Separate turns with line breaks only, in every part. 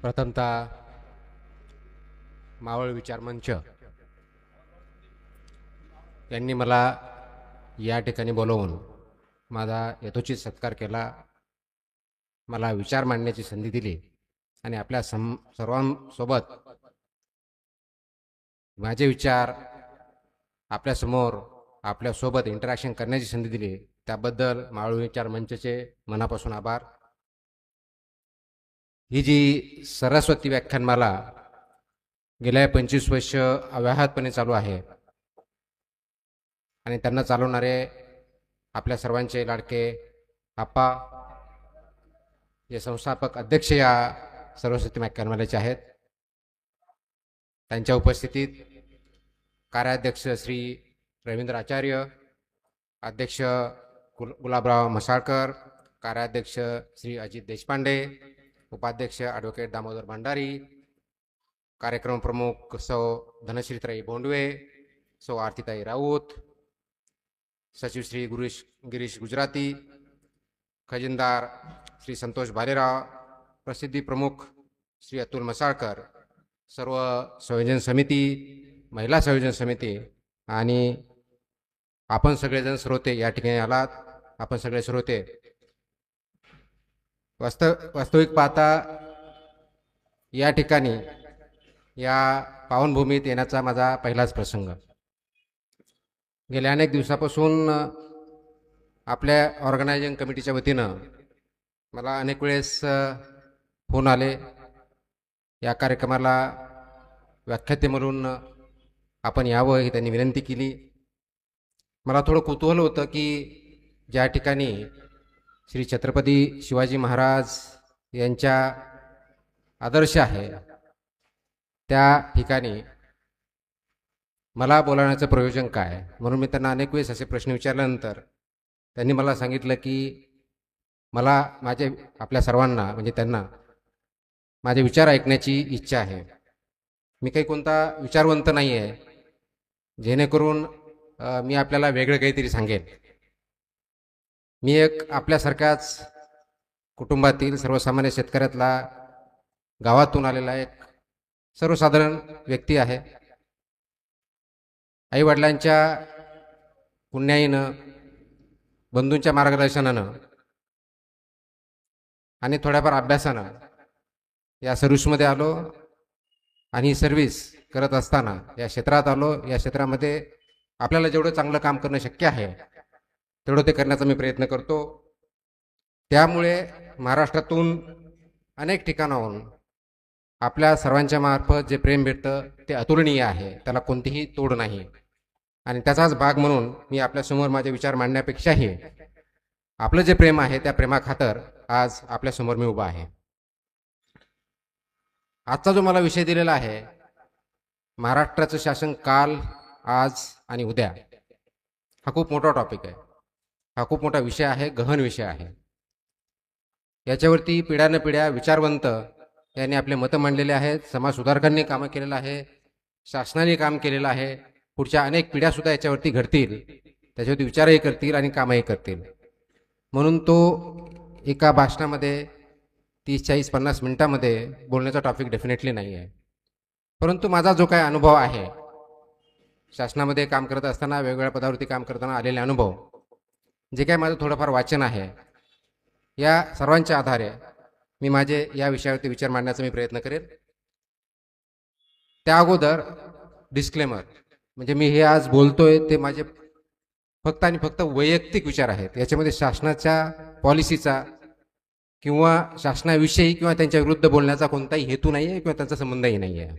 प्रथमतः मावळ विचार मंच यांनी मला या ठिकाणी बोलवून माझा यथोचित सत्कार केला, मला विचार मांडण्याची संधी दिली आणि आपल्या सर्वांसोबत माझे विचार आपल्यासमोर आपल्यासोबत इंटरॅक्शन करण्याची संधी दिली, त्याबद्दल मावळ विचार मंचचे मनापासून आभार. ही जी सरस्वती व्याख्यानमाला गेल्या 25 वर्ष अव्याहतपणे चालू आहे आणि त्यांना चालवणारे आपल्या सर्वांचे लाडके आप्पा जे संस्थापक अध्यक्ष या सरस्वती व्याख्यानमालेचे आहेत, त्यांच्या उपस्थितीत कार्याध्यक्ष श्री रवींद्र आचार्य, अध्यक्ष गुलाबराव मसाळकर, कार्याध्यक्ष श्री अजित देशपांडे, उपाध्यक्ष ॲडव्होकेट दामोदर भंडारी, कार्यक्रम प्रमुख सौ धनश्रीताई बोंडवे, सौ आरतीताई राऊत, सचिव श्री गिरीश गुजराती, खजिनदार श्री संतोष भालेराव, प्रसिद्धी प्रमुख श्री अतुल मसाळकर, सर्व संयोजन समिती, महिला संयोजन समिती आणि आपण सगळेजण श्रोते या ठिकाणी आलात. आपण सगळे श्रोते वास्तविक पाहता या ठिकाणी या पावनभूमीत येण्याचा माझा पहिलाच प्रसंग. गेल्या अनेक दिवसापासून आपल्या ऑर्गनायझिंग कमिटीच्या वतीनं मला अनेक वेळेस फोन आले, या कार्यक्रमाला व्याख्याते म्हणून आपण यावं ही त्यांनी विनंती केली. मला थोडं कुतूहल होतं की ज्या ठिकाणी श्री छत्रपती शिवाजी महाराज यांच्या आदर्श आहे त्या ठिकाणी मला बोलवण्याचं प्रयोजन काय. म्हणून मी त्यांना अनेक वेळेस असे प्रश्न विचारल्यानंतर त्यांनी मला सांगितलं की मला आपल्या सर्वांना म्हणजे त्यांना माझे विचार ऐकण्याची इच्छा आहे. मी काही कोणता विचारवंत नाही आहे जेणेकरून मी आपल्याला वेगळं काहीतरी सांगेन. मी एक आपल्यासारख्याच कुटुंबातील सर्वसामान्य शेतकऱ्यातला गावातून आलेला एक सर्वसाधारण व्यक्ती आहे. आईवडिलांच्या पुण्याईनं, बंधूंच्या मार्गदर्शनानं आणि थोड्याफार अभ्यासानं या सर्व्हिसमध्ये आलो आणि ही सर्व्हिस करत असताना या क्षेत्रात आलो. या क्षेत्रामध्ये आपल्याला जेवढं चांगलं काम करणं शक्य आहे तेवढं ते करण्याचा मी प्रयत्न करतो. त्यामुळे महाराष्ट्रातून अनेक ठिकाणाहून आपल्या सर्वांच्या मार्फत जे प्रेम भेटतं ते अतुलनीय आहे, त्याला कोणतीही तोड नाही. आणि त्याचाच भाग म्हणून मी आपल्यासमोर माझे विचार मांडण्यापेक्षाही आपलं जे प्रेम आहे त्या प्रेमाखातर आज आपल्यासमोर मी उभा आहे. आजचा जो मला विषय दिलेला आहे, महाराष्ट्राचं शासन काल, आज आणि उद्या, हा खूप मोठा टॉपिक आहे, हा खूप मोठा विषय आहे, गहन विषय आहे. याच्यावरती पिढ्यानपिढ्या विचारवंत यांनी आपले मतं मांडलेले आहेत, समाजसुधारकांनी कामं केलेलं आहे, शासनाने काम केलेलं आहे. पुढच्या अनेक पिढ्यासुद्धा याच्यावरती घडतील, त्याच्यावरती विचारही करतील आणि कामही करतील. म्हणून तो एका भाषणामध्ये 30-40-50 मिनिटामध्ये बोलण्याचा टॉपिक डेफिनेटली नाही आहे. परंतु माझा जो काय अनुभव आहे, शासनामध्ये काम करत असताना, वेगवेगळ्या पदावरती काम करताना आलेले अनुभव, जे काय माझं थोडंफार वाचन आहे, या सर्वांच्या आधारे मी माझे या विषयावरती विचार मांडण्याचा मी प्रयत्न करेन. त्या अगोदर डिस्क्लेमर, म्हणजे मी हे आज बोलतोय ते माझे फक्त आणि फक्त वैयक्तिक विचार आहेत. याच्यामध्ये शासनाच्या पॉलिसीचा किंवा शासनाविषयी किंवा त्यांच्या विरुद्ध बोलण्याचा कोणताही हेतू नाही आहे किंवा त्यांचा संबंधही नाही आहे.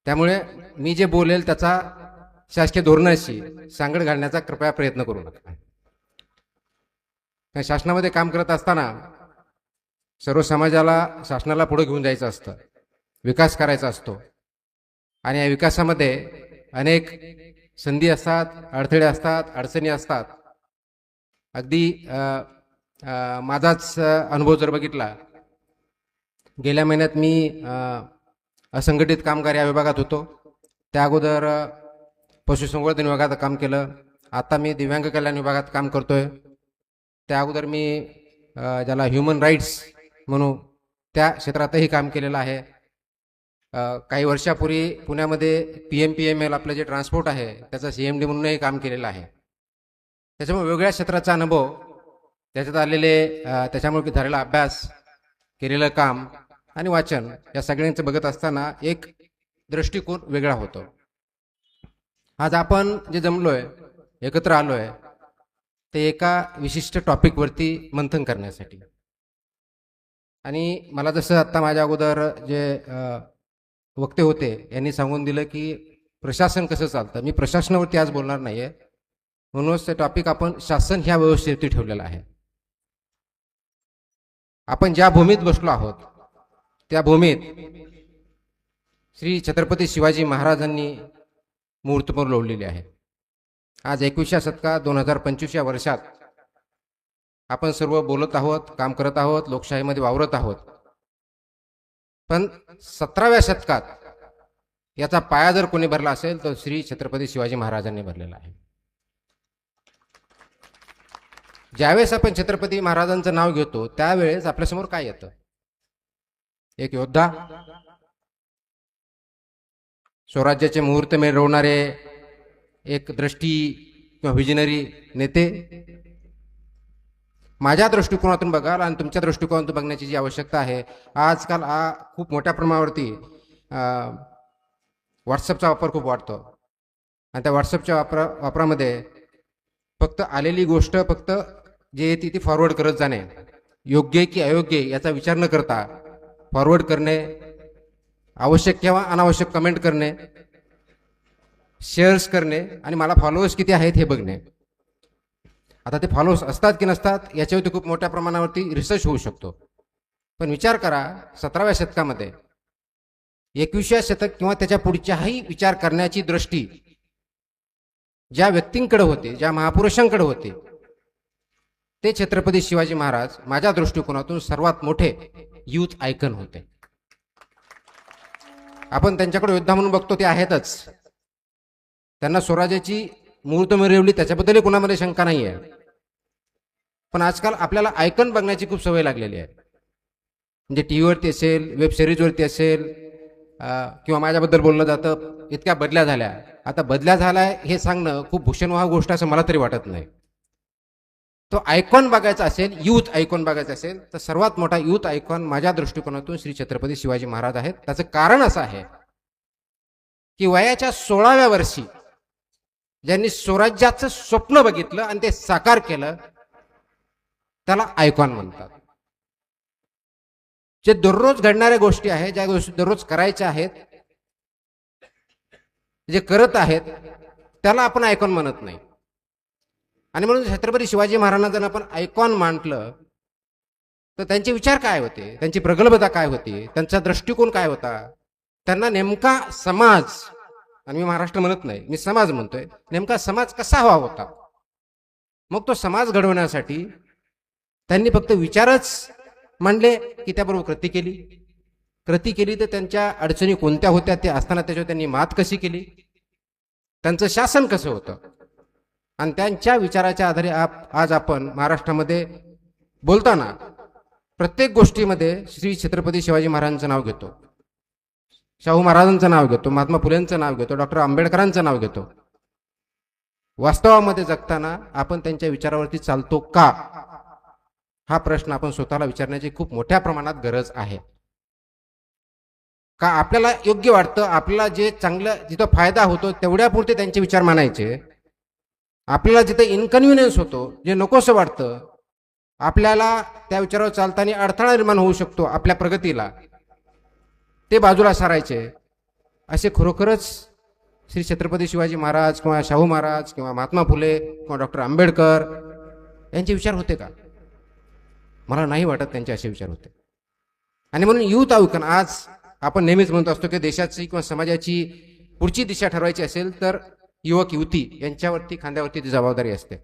त्यामुळे मी जे बोलेल त्याचा शासकीय धोरणाशी सांगड घालण्याचा कृपया प्रयत्न करू नका. शासनामध्ये काम करत असताना सर्व समाजाला शासनाला पुढे घेऊन जायचं असतं, विकास करायचा असतो आणि या विकासामध्ये अनेक संधी असतात, अडथळे असतात, अडचणी असतात. अगदी माझाच अनुभव जर बघितला, गेल्या महिन्यात मी असंघटित कामगार या विभागात होतो. त्या अगोदर पशुसंवर्धन विभागात काम केलं. आता मी दिव्यांग कल्याण विभागात काम करतोय. त्या अगोदर मी ज्याला ह्युमन राईट्स म्हणून त्या क्षेत्रातही काम केलेलं आहे. काही वर्षापूर्वी पुण्यामध्ये PMPML आपलं जे ट्रान्सपोर्ट आहे त्याचा CMD म्हणूनही काम केलेलं आहे. त्याच्यामुळे वेगवेगळ्या क्षेत्राचा अनुभव, त्याच्यात आलेले त्याच्यामुळे झालेला अभ्यास, केलेलं काम आणि वाचन या सगळ्यांचं बघत असताना एक दृष्टिकोन वेगळा होतो. आज आपण जे जमलोय, एकत्र आलोय, ते एका विशिष्ट टॉपिकवरती मंथन करण्यासाठी. आणि मला जसं आत्ता माझ्या अगोदर जे वक्ते होते यांनी सांगून दिलं की प्रशासन कसं चालतं, मी प्रशासनावरती आज बोलणार नाहीये, म्हणूनच ते टॉपिक आपण शासन ह्या व्यवस्थेवरती ठेवलेलं आहे. आपण ज्या भूमीत बसलो आहोत त्या भूमीत श्री छत्रपती शिवाजी महाराजांनी मुहूर्तपूर लोळलेली आहे. आज 21व्या शतकात 2025 या वर्षात आपण सर्व बोलत आहोत, काम करत आहोत, लोकशाहीमध्ये वावरत आहोत. पण 17व्या शतकात याचा पाया जर कोणी भरला असेल तर श्री छत्रपती शिवाजी महाराजांनी भरलेला आहे. ज्यावेळेस आपण छत्रपती महाराजांचं नाव घेतो त्यावेळेस आपल्यासमोर काय येतं? एक योद्धा, स्वराज्याचे मुहूर्त मिरवणारे एक दृष्टी किंवा व्हिजनरी नेते. माझ्या दृष्टिकोनातून बघाल आणि तुमच्या दृष्टिकोनातून बघण्याची जी आवश्यकता आहे, आजकाल खूप मोठ्या प्रमाणावरती व्हॉट्सअपचा वापर खूप वाढतो आणि त्या व्हॉट्सअपच्या वापरामध्ये फक्त आलेली गोष्ट फक्त जे येते ती फॉरवर्ड करत जाणे, योग्य की अयोग्य याचा विचार न करता फॉरवर्ड करणे, आवश्यक किंवा अनावश्यक कमेंट करणे, शेअर्स करणे आणि मला फॉलोअर्स किती आहेत हे बघणे. आता ते फॉलोअर्स असतात की नसतात याच्यावरती खूप मोठ्या प्रमाणावरती रिसर्च होऊ शकतो. पण विचार करा, 17व्या शतकामध्ये 21व्या शतक किंवा त्याच्या पुढच्याही विचार करण्याची दृष्टी ज्या व्यक्तींकडे होते, ज्या महापुरुषांकडे होते, ते छत्रपती शिवाजी महाराज माझ्या दृष्टिकोनातून सर्वात मोठे यूथ आयकन होते. आपण त्यांच्याकडे योद्धा म्हणून बघतो, ते आहेतच. त्यांना स्वराज्याची मुहूर्त मिरवली त्याच्याबद्दलही कोणामध्ये शंका नाही आहे. पण आजकाल आपल्याला आयकन बघण्याची खूप सवय लागलेली आहे. म्हणजे टीव्हीवरती असेल, वेब सिरीजवरती असेल, किंवा माझ्याबद्दल बोललं जातं इतक्या बदल्या झाल्या. आता बदल्या झाल्या हे सांगणं खूप भूषणवाह गोष्ट असं मला तरी वाटत नाही. तो आयकॉन बघायचा असेल, यूथ आयकॉन बघायचा असेल तर सर्वात मोठा यूथ आयकॉन माझ्या दृष्टिकोनातून श्री छत्रपती शिवाजी महाराज आहेत. त्याचं कारण असं आहे की वयाच्या 16व्या वर्षी ज्यांनी स्वराज्याचं स्वप्न बघितलं आणि ते साकार केलं त्याला आयकॉन म्हणतात. जे दररोज घडणाऱ्या गोष्टी आहेत, ज्या गोष्टी दररोज करायच्या आहेत, जे करत आहेत त्याला आपण आयकॉन म्हणत नाही. आणि म्हणून छत्रपती शिवाजी महाराजांना जर आपण आयकॉन मानलं तर त्यांचे विचार काय होते, त्यांची प्रगल्भता काय होती, त्यांचा दृष्टिकोन काय होता, त्यांना नेमका समाज, आणि मी महाराष्ट्र म्हणत नाही, मी समाज म्हणतोय, नेमका समाज कसा हवा होता. मग तो समाज घडवण्यासाठी त्यांनी फक्त विचारच मांडले की त्याबरोबर कृती केली तर त्यांच्या अडचणी कोणत्या होत्या ते असताना त्याच्यावर त्यांनी मात कशी केली, त्यांचं शासन कसं होतं, आणि त्यांच्या विचाराच्या आधारे आज आपण महाराष्ट्रामध्ये बोलताना प्रत्येक गोष्टीमध्ये श्री छत्रपती शिवाजी महाराजांचं नाव घेतो, शाहू महाराजांचं नाव घेतो, महात्मा फुलेंचं नाव घेतो, डॉक्टर आंबेडकरांचं नाव घेतो. वास्तवामध्ये जगताना आपण त्यांच्या विचारावरती चालतो का, हा प्रश्न आपण स्वतःला विचारण्याची खूप मोठ्या प्रमाणात गरज आहे. का आपल्याला योग्य वाटतं, आपल्याला जे चांगलं जिथं फायदा होतो तेवढ्यापुरते त्यांचे विचार मानायचे, आपल्याला जिथे इनकन्व्हिनियन्स होतो, जे नकोसं वाटतं, आपल्याला त्या विचारावर चालताना अडथळा निर्माण होऊ शकतो आपल्या प्रगतीला, ते बाजूला सारायचे. असे खरोखरच श्री छत्रपती शिवाजी महाराज किंवा शाहू महाराज किंवा महात्मा फुले किंवा डॉक्टर आंबेडकर यांचे विचार होते का? मला नाही वाटत त्यांचे असे विचार होते. आणि म्हणून यूथ आयकॉन आज आपण नेहमीच म्हणत असतो की देशाची किंवा समाजाची पुढची दिशा ठरवायची असेल तर युवक युवती यांच्यावरती खांद्यावरती ती जबाबदारी असते.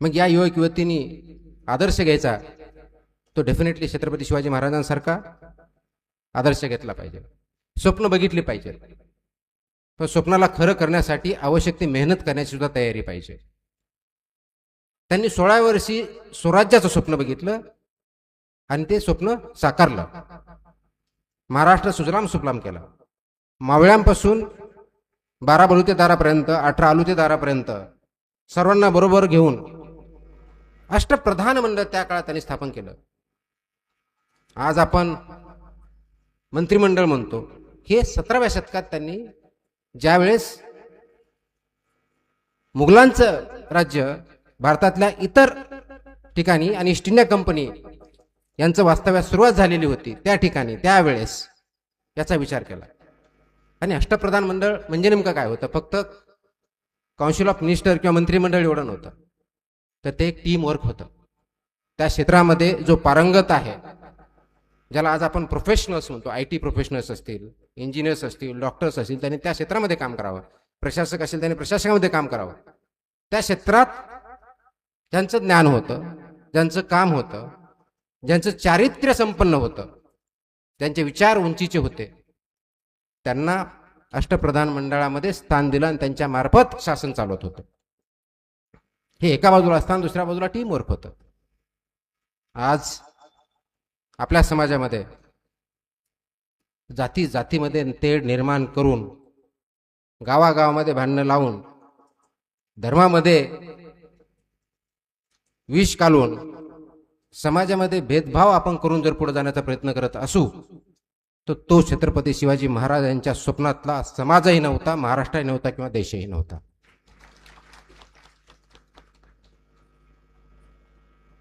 मग या युवक युवतींनी आदर्श घ्यायचा तो डेफिनेटली छत्रपती शिवाजी महाराजांसारखा आदर्श घेतला पाहिजे, स्वप्न बघितली पाहिजे. पण स्वप्नाला खरं करण्यासाठी आवश्यक ती मेहनत करण्याची सुद्धा तयारी पाहिजे. त्यांनी 16व्या वर्षी स्वराज्याचं स्वप्न बघितलं आणि ते स्वप्न साकारलं. महाराष्ट्र सुजलाम सुफलाम केला. मावळ्यांपासून 12 बलुतेदारापर्यंत, 18 आलुतेदारापर्यंत सर्वांना बरोबर घेऊन अष्टप्रधान मंडळ त्या काळात त्यांनी स्थापन केलं. आज आपण मंत्रिमंडळ म्हणतो. हे 17व्या शतकात त्यांनी ज्यावेळेस मुघलांचं राज्य भारतातल्या इतर ठिकाणी आणि ईस्ट इंडिया कंपनी यांचं वास्तव्यास सुरुवात झालेली होती, त्या ठिकाणी त्यावेळेस याचा विचार केला. आणि अष्टप्रधान मंडळ म्हणजे नेमकं काय होतं? फक्त काउन्सिल ऑफ मिनिस्टर किंवा मंत्रिमंडळ एवढं नव्हतं, तर ते एक टीम वर्क होतं. त्या क्षेत्रामध्ये जो पारंगत आहे, ज्याला आज आपण प्रोफेशनल्स म्हणतो, IT प्रोफेशनल्स असतील, इंजिनियर्स असतील, डॉक्टर्स असतील, त्यांनी त्या क्षेत्रामध्ये काम करावं. प्रशासक असेल त्यांनी प्रशासनामध्ये काम करावं. त्या क्षेत्रात ज्यांचं ज्ञान होतं, ज्यांचं काम होतं, ज्यांचं चारित्र्य संपन्न होतं, ज्यांचे विचार उंचीचे होते, त्यांना अष्टप्रधान मंडळामध्ये स्थान दिलं आणि त्यांच्या मार्फत शासन चालवत होतं. हे एका बाजूला असताना दुसऱ्या बाजूला टीम वर्क होतं. आज आपल्या समाजामध्ये जाती जातीमध्ये तेढ निर्माण करून, गावागावामध्ये भांडणं लावून, धर्मामध्ये विष घालून, समाजामध्ये भेदभाव आपण करून जर पुढे जाण्याचा प्रयत्न करत असू, तर तो छत्रपती शिवाजी महाराज यांच्या स्वप्नातला समाजही नव्हता, महाराष्ट्रही नव्हता किंवा देशही नव्हता.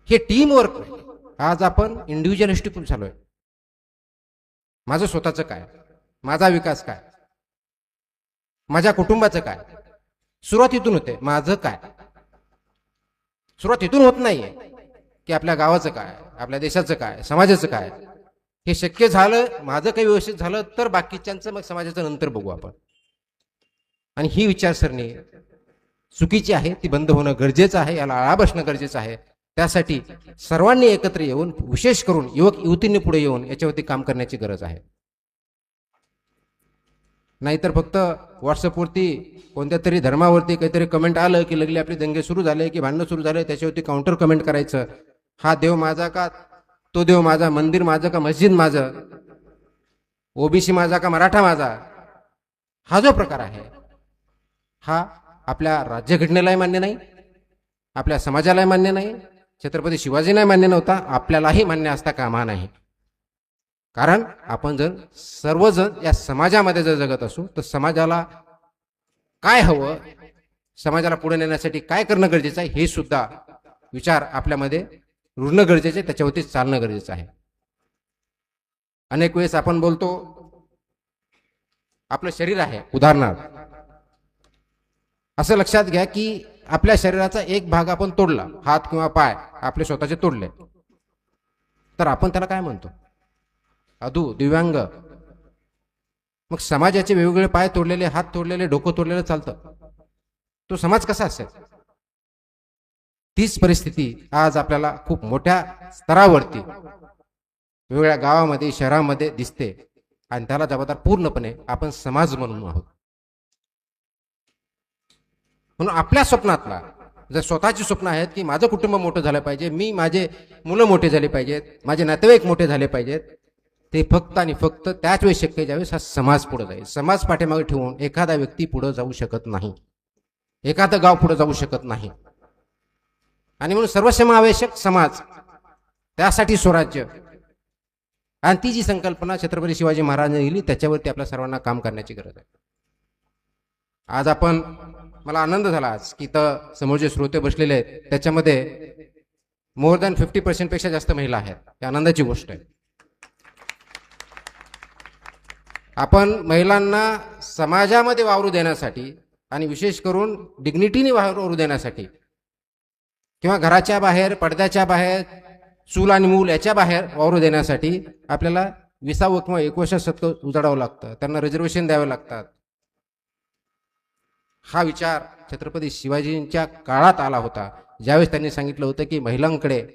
हे टीम वर्क. आज आपण इंडिव्हिज्युअलिस्टिक झालोय. माझं स्वतःचं काय, माझा विकास काय, माझ्या कुटुंबाचं काय. सुरुवात इथून होते. माझं काय सुरुवात इथून होत नाहीये की आपल्या गावाचं काय, आपल्या देशाचं काय, समाजाचं काय. हे शक्य झालं, माझं काही व्यवस्थित झालं तर बाकीच्यांचं, मग समाजाचं नंतर बघू आपण. आणि ही विचारसरणी चुकीची आहे, ती बंद होणं गरजेचं आहे, याला आळा बसणं गरजेचं आहे. त्यासाठी सर्वांनी एकत्र येऊन, विशेष करून युवक युवतींनी पुढे येऊन याच्यावरती काम करण्याची गरज आहे. नाहीतर फक्त व्हॉट्सअपवरती कोणत्या तरी धर्मावरती काहीतरी कमेंट आलं की लगली आपले दंगे सुरू झाले की भांडणं सुरू झाले, त्याच्यावरती काउंटर कमेंट करायचं. हा देव माझा का तो देव माझा, मंदिर माझं का मस्जिद माझं, ओबीसी माझा का मराठा माझा, हा जो प्रकार आहे हा आपल्या राज्यघटनेलाही मान्य नाही, आपल्या समाजालाही मान्य नाही, छत्रपती शिवाजींनाही मान्य नव्हता, आपल्यालाही मान्य असता कामा नाही. कारण आपण जर सर्वजण या समाजामध्ये जर जगत असू तर समाजाला काय हवं, समाजाला पुढे नेण्यासाठी काय करणं गरजेचं आहे, हे सुद्धा विचार आपल्यामध्ये रुजणं गरजेचं आहे, त्याच्यावरती चालणं गरजेचं आहे. अनेक वेळेस आपण बोलतो आपलं शरीर आहे, उदाहरणार्थ असं लक्षात घ्या की आपल्या शरीराचा एक भाग आपण तोडला, हात किंवा पाय आपले स्वतःचे तोडले, तर आपण त्याला काय म्हणतो? अधू, दिव्यांग. मग समाजाचे वेगवेगळे पाय तोडलेले, हात तोडलेले, डोकं तोडलेलं चालतं, तो समाज कसा असेल? तीच परिस्थिती आज आपल्याला खूप मोठ्या स्तरावरती वेगवेगळ्या गावामध्ये, शहरामध्ये दिसते, आणि त्याला जबाबदार पूर्णपणे आपण समाज म्हणून आहोत. म्हणून आपल्या स्वप्नातला, जर स्वतःची स्वप्न आहेत की माझं कुटुंब मोठं झालं पाहिजे, मी, माझे मुलं मोठे झाले पाहिजेत, माझे नातेवाईक मोठे झाले पाहिजेत, ते फक्त आणि फक्त त्याच वेळी शक्य ज्यावेळेस हा समाज पुढे जाईल. समाज पाठीमागे ठेवून एखादा व्यक्ती पुढे जाऊ शकत नाही, एखादं गाव पुढे जाऊ शकत नाही. आणि म्हणून सर्वसमावेशक समाज, त्यासाठी स्वराज्य, आणि ती जी संकल्पना छत्रपती शिवाजी महाराजांनी दिली त्याच्यावरती आपल्या सर्वांना काम करण्याची गरज आहे. आज आपण, मला आनंद झाला आज की तर समोर जे श्रोते बसलेले आहेत त्याच्यामध्ये मोर दॅन 50% पेक्षा जास्त महिला आहेत. ही आनंदाची गोष्ट आहे. आपण महिलांना समाजामध्ये वावरू देण्यासाठी आणि विशेष करून डिग्निटीने वावरू देण्यासाठी, किंवा घराच्या बाहेर, पडद्याच्या बाहेर, चूल आणि मूल याच्या बाहेर वावरू देण्यासाठी आपल्याला 20वे किंवा 21वे शतक उजाडावं लागतं, त्यांना रिझर्वेशन द्यावे लागतात. हा विचार छत्रपती शिवाजींच्या काळात आला होता, ज्यावेळेस त्यांनी सांगितलं होतं की महिलांकडे,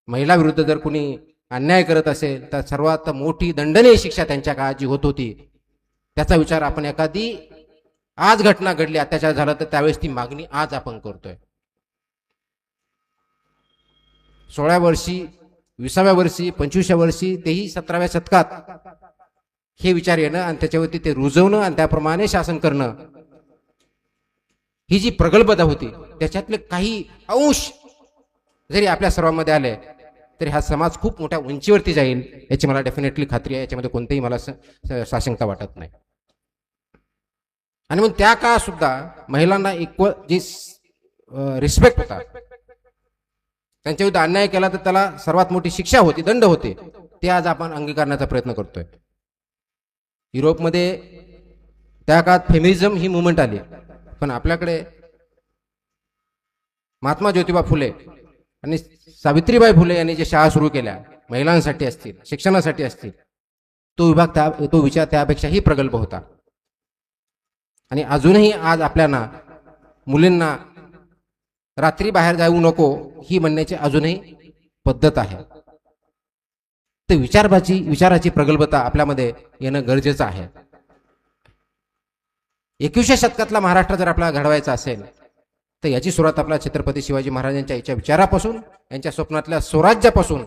महिला विरुद्ध जर कुणी अन्याय करत असेल तर सर्वात मोठी दंडनीय शिक्षा त्यांच्या काळात जी होत होती, त्याचा विचार आपण, एखादी आज घटना घडली, अत्याचार झाला, तर त्यावेळेस ती मागणी आज आपण करतोय. 16 वर्षी 20व्या वर्षी 25व्या वर्षी तेही 17व्या शतकात हे विचार येणं आणि त्याच्यावरती ते रुजवणं आणि त्याप्रमाणे शासन करणं, ही जी प्रगल्भता होती त्याच्यातले काही अंश जरी आपल्या सर्वांमध्ये आले तरी हा समाज खूप मोठ्या उंचीवरती जाईल याची मला डेफिनेटली खात्री आहे. याच्यामध्ये कोणतेही मला साशंकता वाटत नाही. आणि मग त्या काळात सुद्धा महिलांना इक्वल जी रिस्पेक्ट होता, त्यांच्या विरुद्ध अन्याय केला तर त्याला सर्वात मोठी शिक्षा होती, दंड होते, ते आज आपण अंगीकारण्याचा प्रयत्न करतोय. युरोपमध्ये त्या काळात फेमिनिझम ही मुवमेंट आली, पण आपल्याकडे महात्मा ज्योतिबा फुले आणि सावित्रीबाई फुले यांनी जे शाळा सुरू केल्या महिलांसाठी असतील, शिक्षणासाठी असतील, तो विचार त्यापेक्षाही प्रगल्भ होता. आणि अजूनही आज आपल्याला मुलींना रात्री बाहेर जाऊ नको ही म्हणण्याची अजूनही पद्धत आहे. ते विचाराची प्रगल्भता आपल्यामध्ये येणं गरजेचं आहे. 21व्या शतकातला महाराष्ट्र जर आपल्याला घडवायचा असेल तर याची सुरुवात आपल्या छत्रपती शिवाजी महाराजांच्या याच्या विचारापासून, यांच्या स्वप्नातल्या स्वराज्यापासून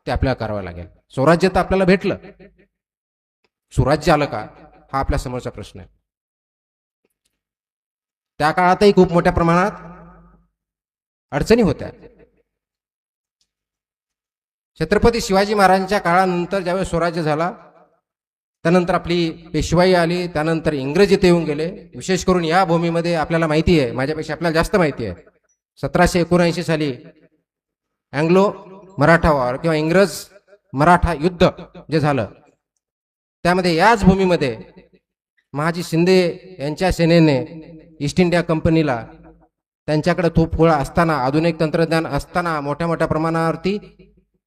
ते आपल्याला करावं लागेल. स्वराज्य तर आपल्याला भेटलं, सुराज्य आलं का हा आपल्या समोरचा प्रश्न आहे. त्या काळातही खूप मोठ्या प्रमाणात अडचणी होत्या. छत्रपती शिवाजी महाराजांच्या काळानंतर ज्यावेळेस स्वराज्य झाला, त्यानंतर आपली पेशवाई आली, त्यानंतर इंग्रजी ते येऊन गेले. विशेष करून या भूमीमध्ये आपल्याला माहिती आहे, माझ्यापेक्षा आपल्याला जास्त माहिती आहे, 1779 साली अँग्लो मराठा वॉर किंवा इंग्रज मराठा युद्ध जे झालं, त्यामध्ये याच भूमीमध्ये महाजी शिंदे यांच्या सेनेने ईस्ट इंडिया कंपनीला त्यांच्याकडे तोफगोळा असताना, आधुनिक तंत्रज्ञान असताना, मोठ्या मोठ्या प्रमाणावरती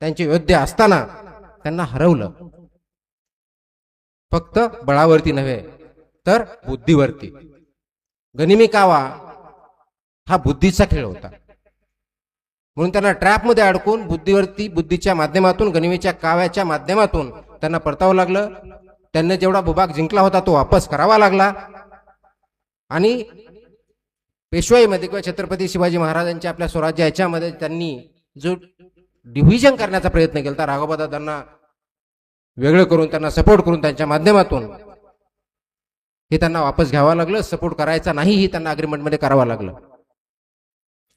त्यांचे योद्धे असताना त्यांना हरवलं. फक्त बळावरती नव्हे तर बुद्धीवरती. गनिमी कावा हा बुद्धीचा खेळ होता, म्हणून त्यांना ट्रॅपमध्ये अडकून बुद्धीच्या माध्यमातून, गनिमीच्या काव्याच्या माध्यमातून त्यांना परतावं लागलं. त्यांनी जेवढा भूभाग जिंकला होता तो वापस करावा लागला. आणि पेशवाईमध्ये किंवा छत्रपती शिवाजी महाराजांच्या आपल्या स्वराज्य याच्यामध्ये त्यांनी जो डिव्हिजन करण्याचा प्रयत्न केला, राघोबादादांना वेगळं करून, त्यांना सपोर्ट करून, त्यांच्या माध्यमातून हे त्यांना वापस घ्यावं लागलं. सपोर्ट करायचा नाही ही त्यांना अग्रीमेंटमध्ये करावं लागलं.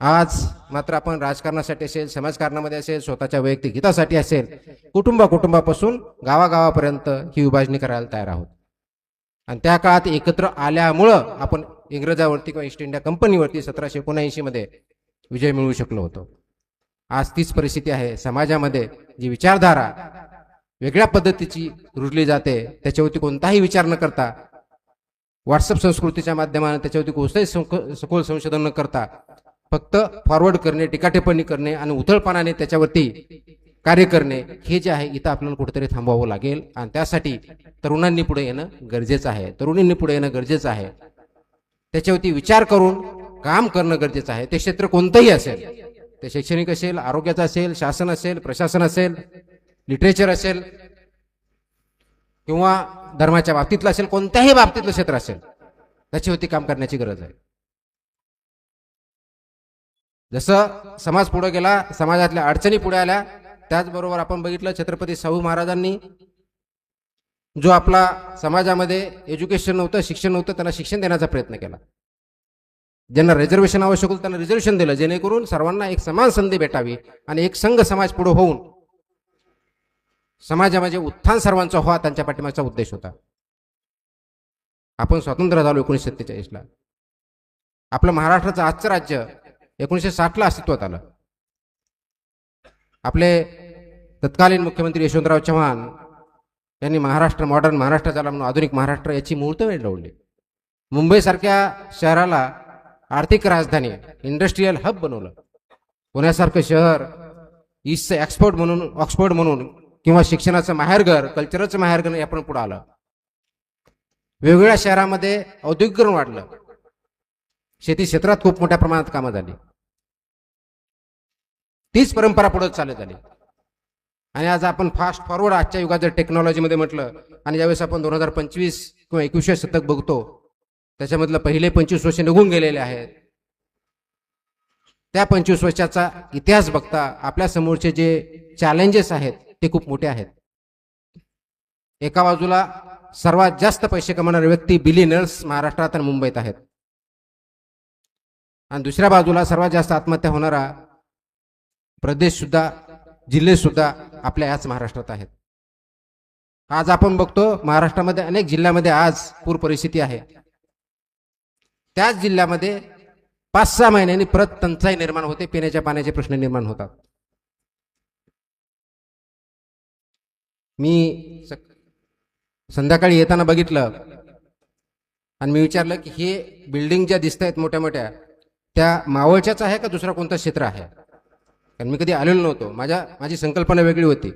आज मात्र आपण राजकारणासाठी असेल, समाजकारणामध्ये असेल, स्वतःच्या वैयक्तिक हितासाठी असेल, कुटुंबापासून गावागावापर्यंत ही विभाजणी करायला तयार आहोत. आणि त्या काळात एकत्र आल्यामुळं आपण इंग्रजावरती किंवा ईस्ट इंडिया कंपनीवरती 1779 मध्ये विजय मिळवू शकलो होतो. आज तीच परिस्थिती आहे. समाजामध्ये जी विचारधारा वेगळ्या पद्धतीची रुजली जाते, त्याच्यावरती कोणताही विचार न करता, व्हॉट्सअप संस्कृतीच्या माध्यमाने त्याच्यावरती कोणतंही सखोल संशोधन न करता फक्त फॉरवर्ड करणे, टीकाटिप्पणी करणे आणि उथळपणाने त्याच्यावरती कार्य करणे, हे जे आहे इथं आपल्याला कुठेतरी थांबवावं लागेल. आणि त्यासाठी तरुणांनी पुढे येणं गरजेचं आहे, तरुणींनी पुढे येणं गरजेचं आहे. त्याच्यावरती विचार करून काम करणं गरजेचं आहे. ते क्षेत्र कोणतंही असेल, ते शैक्षणिक असेल, आरोग्याचं असेल, शासन असेल, प्रशासन असेल, लिटरेचर असेल किंवा धर्माच्या बाबतीतलं असेल, कोणत्याही बाबतीतलं क्षेत्र असेल, त्याच्यावरती काम करण्याची गरज आहे. जसं समाज पुढे गेला, समाजातल्या अडचणी पुढे आल्या, त्याचबरोबर आपण बघितलं छत्रपती शाहू महाराजांनी जो आपला समाजामध्ये एज्युकेशन नव्हतं, शिक्षण नव्हतं, त्यांना शिक्षण देण्याचा प्रयत्न केला. ज्यांना रिझर्वेशन आवश्यक होतं त्यांना रिझर्वेशन दिलं, जेणेकरून सर्वांना एक समान संधी भेटावी आणि एक संघ समाज पुढे होऊन समाजामध्ये उत्थान सर्वांचा व्हावा, त्यांच्या पाठीमागचा उद्देश होता. आपण स्वतंत्र झालो 1947ला. आपलं महाराष्ट्राचं आजचं राज्य 1960ला अस्तित्वात आलं. आपले तत्कालीन मुख्यमंत्री यशवंतराव चव्हाण यांनी महाराष्ट्र मॉडर्न महाराष्ट्र झाला म्हणून आधुनिक महाराष्ट्र याची मुहूर्तमेढ लावली. मुंबईसारख्या शहराला आर्थिक राजधानी, इंडस्ट्रीयल हब बनवलं. पुण्यासारखं शहर ईस्टचं ऑक्सफोर्ड म्हणून किंवा शिक्षणाचं माहेरघर, कल्चरचं माहेरघर आपण पुढे आलं. वेगवेगळ्या शहरामध्ये औद्योगिकरण वाढलं, शेती क्षेत्रात खूप मोठ्या प्रमाणात कामं झाली. तीच परंपरा पुढे चालत आली. आणि आज आपण फास्ट फॉरवर्ड आजच्या युगात जर टेक्नॉलॉजीमध्ये म्हटलं, आणि ज्यावेळेस आपण 2025 किंवा 21व्या शतक बघतो, त्याच्यामधलं पहिले 25 वर्ष निघून गेलेले आहेत. त्या 25 वर्षाचा इतिहास बघता आपल्या समोरचे जे चॅलेंजेस आहेत ते खूप मोठे आहेत. एका बाजूला सर्वात जास्त पैसे कमवणारे व्यक्ती बिलियनर्स महाराष्ट्रात आणि मुंबईत आहेत, आणि दुसऱ्या बाजूला सर्वात जास्त आत्महत्या होणारा प्रदेश सुद्धा, जिल्हे सुद्धा आपल्या याच महाराष्ट्रात आहेत. आज आपण बघतो महाराष्ट्रामध्ये अनेक जिल्ह्यामध्ये आज पूर परिस्थिती आहे. त्याच जिल्ह्यामध्ये 5-6 महिन्यांनी परत टंचाई निर्माण होते, पिण्याच्या पाण्याचे प्रश्न निर्माण होतात. मी संध्याकाळी येताना बघितलं आणि मी विचारलं की हे बिल्डिंग ज्या दिसत आहेत मोठ्या मोठ्या, त्या मावळच्याच आहे का दुसरा कोणता क्षेत्र आहे? कारण मी कधी आलेलो नव्हतो, माझी संकल्पना वेगळी होती.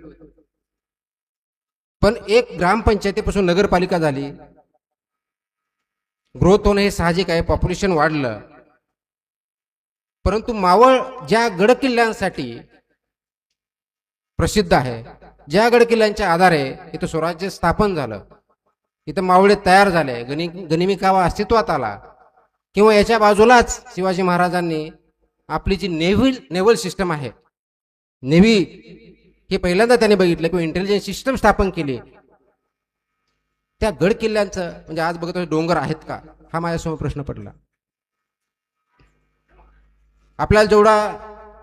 पण एक ग्रामपंचायतीपासून नगरपालिका झाली, ग्रोथ होणं हे साहजिक आहे, पॉप्युलेशन वाढलं. परंतु मावळ ज्या गडकिल्ल्यांसाठी प्रसिद्ध आहे, ज्या गडकिल्ल्यांच्या आधारे इथं स्वराज्य स्थापन झालं, इथं मावळे तयार झाले, गनिमी कावा अस्तित्वात आला, किंवा याच्या बाजूलाच शिवाजी महाराजांनी आपली जी नेव्हल सिस्टम आहे, नेव्ही हे पहिल्यांदा त्यांनी बघितलं, किंवा इंटेलिजन्स सिस्टम स्थापन केली, त्या गड किल्ल्यांचं म्हणजे आज बघतो डोंगर आहेत का, हा माझ्यासमोर प्रश्न पडला. आपल्याला जेवढा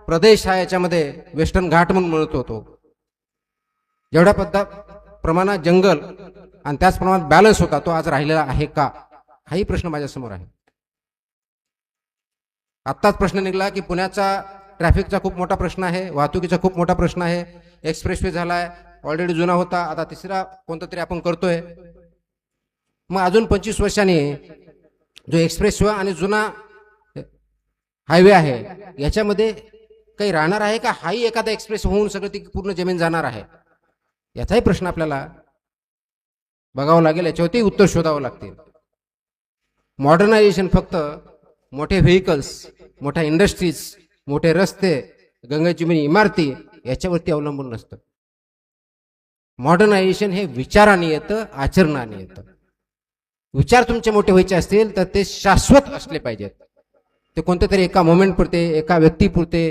प्रदेश हा याच्यामध्ये वेस्टर्न घाट म्हणून म्हणत होतो, जेवढ्या प्रमाणात जंगल आणि त्याच प्रमाणात बॅलन्स होता, तो आज राहिलेला आहे का, हाही प्रश्न माझ्यासमोर आहे. आत्ताच प्रश्न निघाला की पुण्याचा ट्रॅफिकचा खूप मोठा प्रश्न आहे, वाहतुकीचा खूप मोठा प्रश्न आहे, एक्सप्रेसवे झालाय, ऑलरेडी जुना होता, आता तिसरा कोणता तरी आपण करतोय. मग अजून 25 वर्षांनी जो एक्सप्रेसवे आणि जुना हायवे आहे याच्यामध्ये काही राहणार आहे का, हाही एखादा एक्सप्रेस होऊन सगळं ती पूर्ण जमीन जाणार आहे, याचाही प्रश्न आपल्याला बघावं लागेल, याच्यावरती उत्तर शोधावं लागतील. मॉडर्नायझेशन फक्त मोठे व्हेकल्स, मोठ्या इंडस्ट्रीज, मोठे रस्ते, गंगाजमिनी इमारती याच्यावरती अवलंबून नसतं. मॉडर्नायझेशन हे विचाराने येतं, आचरणाने येतं. विचार तुमचे मोठे व्हायचे असतील तर ते शाश्वत असले पाहिजेत. ते कोणत्या तरी एका मोमेंट पुरते, एका व्यक्तीपुरते,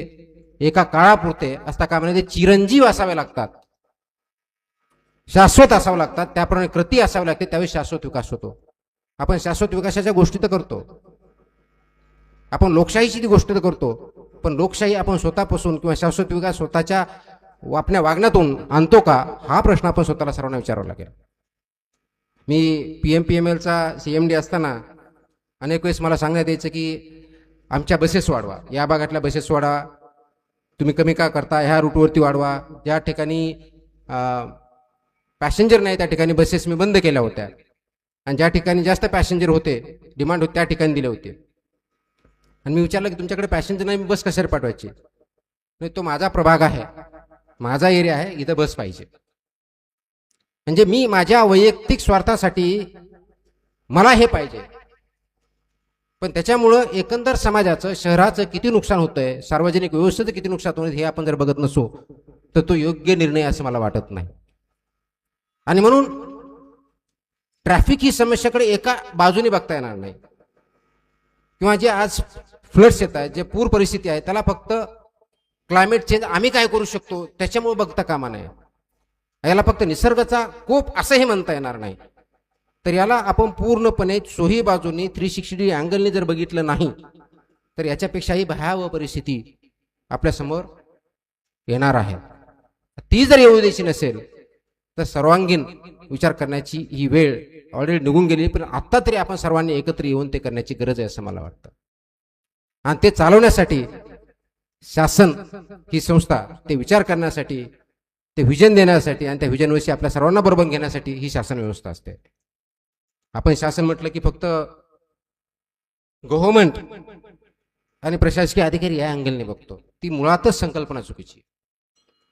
एका काळापुरते असता कामा नये. ते चिरंजीव असावे लागतात, शाश्वत असावं लागतात, त्याप्रमाणे कृती असावी लागते, त्यावेळी शाश्वत विकास होतो. आपण शाश्वत विकासाच्या गोष्टी तर करतो, आपण लोकशाहीची ती गोष्ट तर करतो, पण लोकशाही आपण स्वतःपासून किंवा शाश्वत विकास स्वतःच्या आपल्या वागण्यातून आणतो का, हा प्रश्न आपण स्वतःला सर्वांना विचारावा लागेल. मी PMPMLचा CMD असताना अनेक वेळेस मला सांगण्यात यायचं की आमच्या बसेस वाढवा, या भागातल्या बसेस वाढवा, तुम्ही कमी का करता, ह्या रूटवरती वाढवा, ज्या ठिकाणी पॅसेंजर नाही त्या ठिकाणी बसेस मी बंद केल्या होत्या, आणि ज्या ठिकाणी जास्त पॅसेंजर होते, डिमांड होते, त्या ठिकाणी दिले होते. आणि मी विचारलं की तुमच्याकडे पॅसेंजर नाही, बस कशाला पाठवायची? नाही, तो माझा प्रभाग आहे, माझा एरिया आहे, इथं बस पाहिजे. म्हणजे मी माझ्या वैयक्तिक स्वार्थासाठी मला हे पाहिजे, पण त्याच्यामुळं एकंदर समाजाचं, शहराचं किती नुकसान होतंय, सार्वजनिक व्यवस्थेचं किती नुकसान होतं हे आपण जर बघत नसो तर तो योग्य निर्णय असं मला वाटत नाही. आणि म्हणून ट्रॅफिक ही समस्याकडे एका बाजूने बघता येणार नाही, किंवा जे आज फ्लड्स येत आहेत, जे पूर परिस्थिती आहे, त्याला फक्त क्लायमेट चेंज आम्ही काय करू शकतो त्याच्यामुळे बघता कामा नये. याला फक्त निसर्गाचा कोप असंही म्हणता येणार नाही. तर याला आपण पूर्णपणे चोही बाजूंनी 360 अँगलने जर बघितलं नाही तर याच्यापेक्षाही भयावह परिस्थिती आपल्या समोर येणार आहे. ती जर येऊ द्यायची नसेल तर सर्वांगीण विचार करण्याची ही वेळ ऑलरेडी निघून गेली, पण आता तरी आपण सर्वांनी एकत्र येऊन ते करण्याची गरज आहे असं मला वाटतं. आणि ते चालवण्यासाठी शासन ही संस्था, ते विचार करण्यासाठी, ते व्हिजन देण्यासाठी आणि त्या व्हिजनविषयी आपल्या सर्वांना बरोबर घेण्यासाठी ही शासन व्यवस्था असते. आपण शासन म्हटलं की फक्त गव्हर्नमेंट आणि प्रशासकीय अधिकारी या अँगलने बघतो, ती मुळातच संकल्पना चुकीची.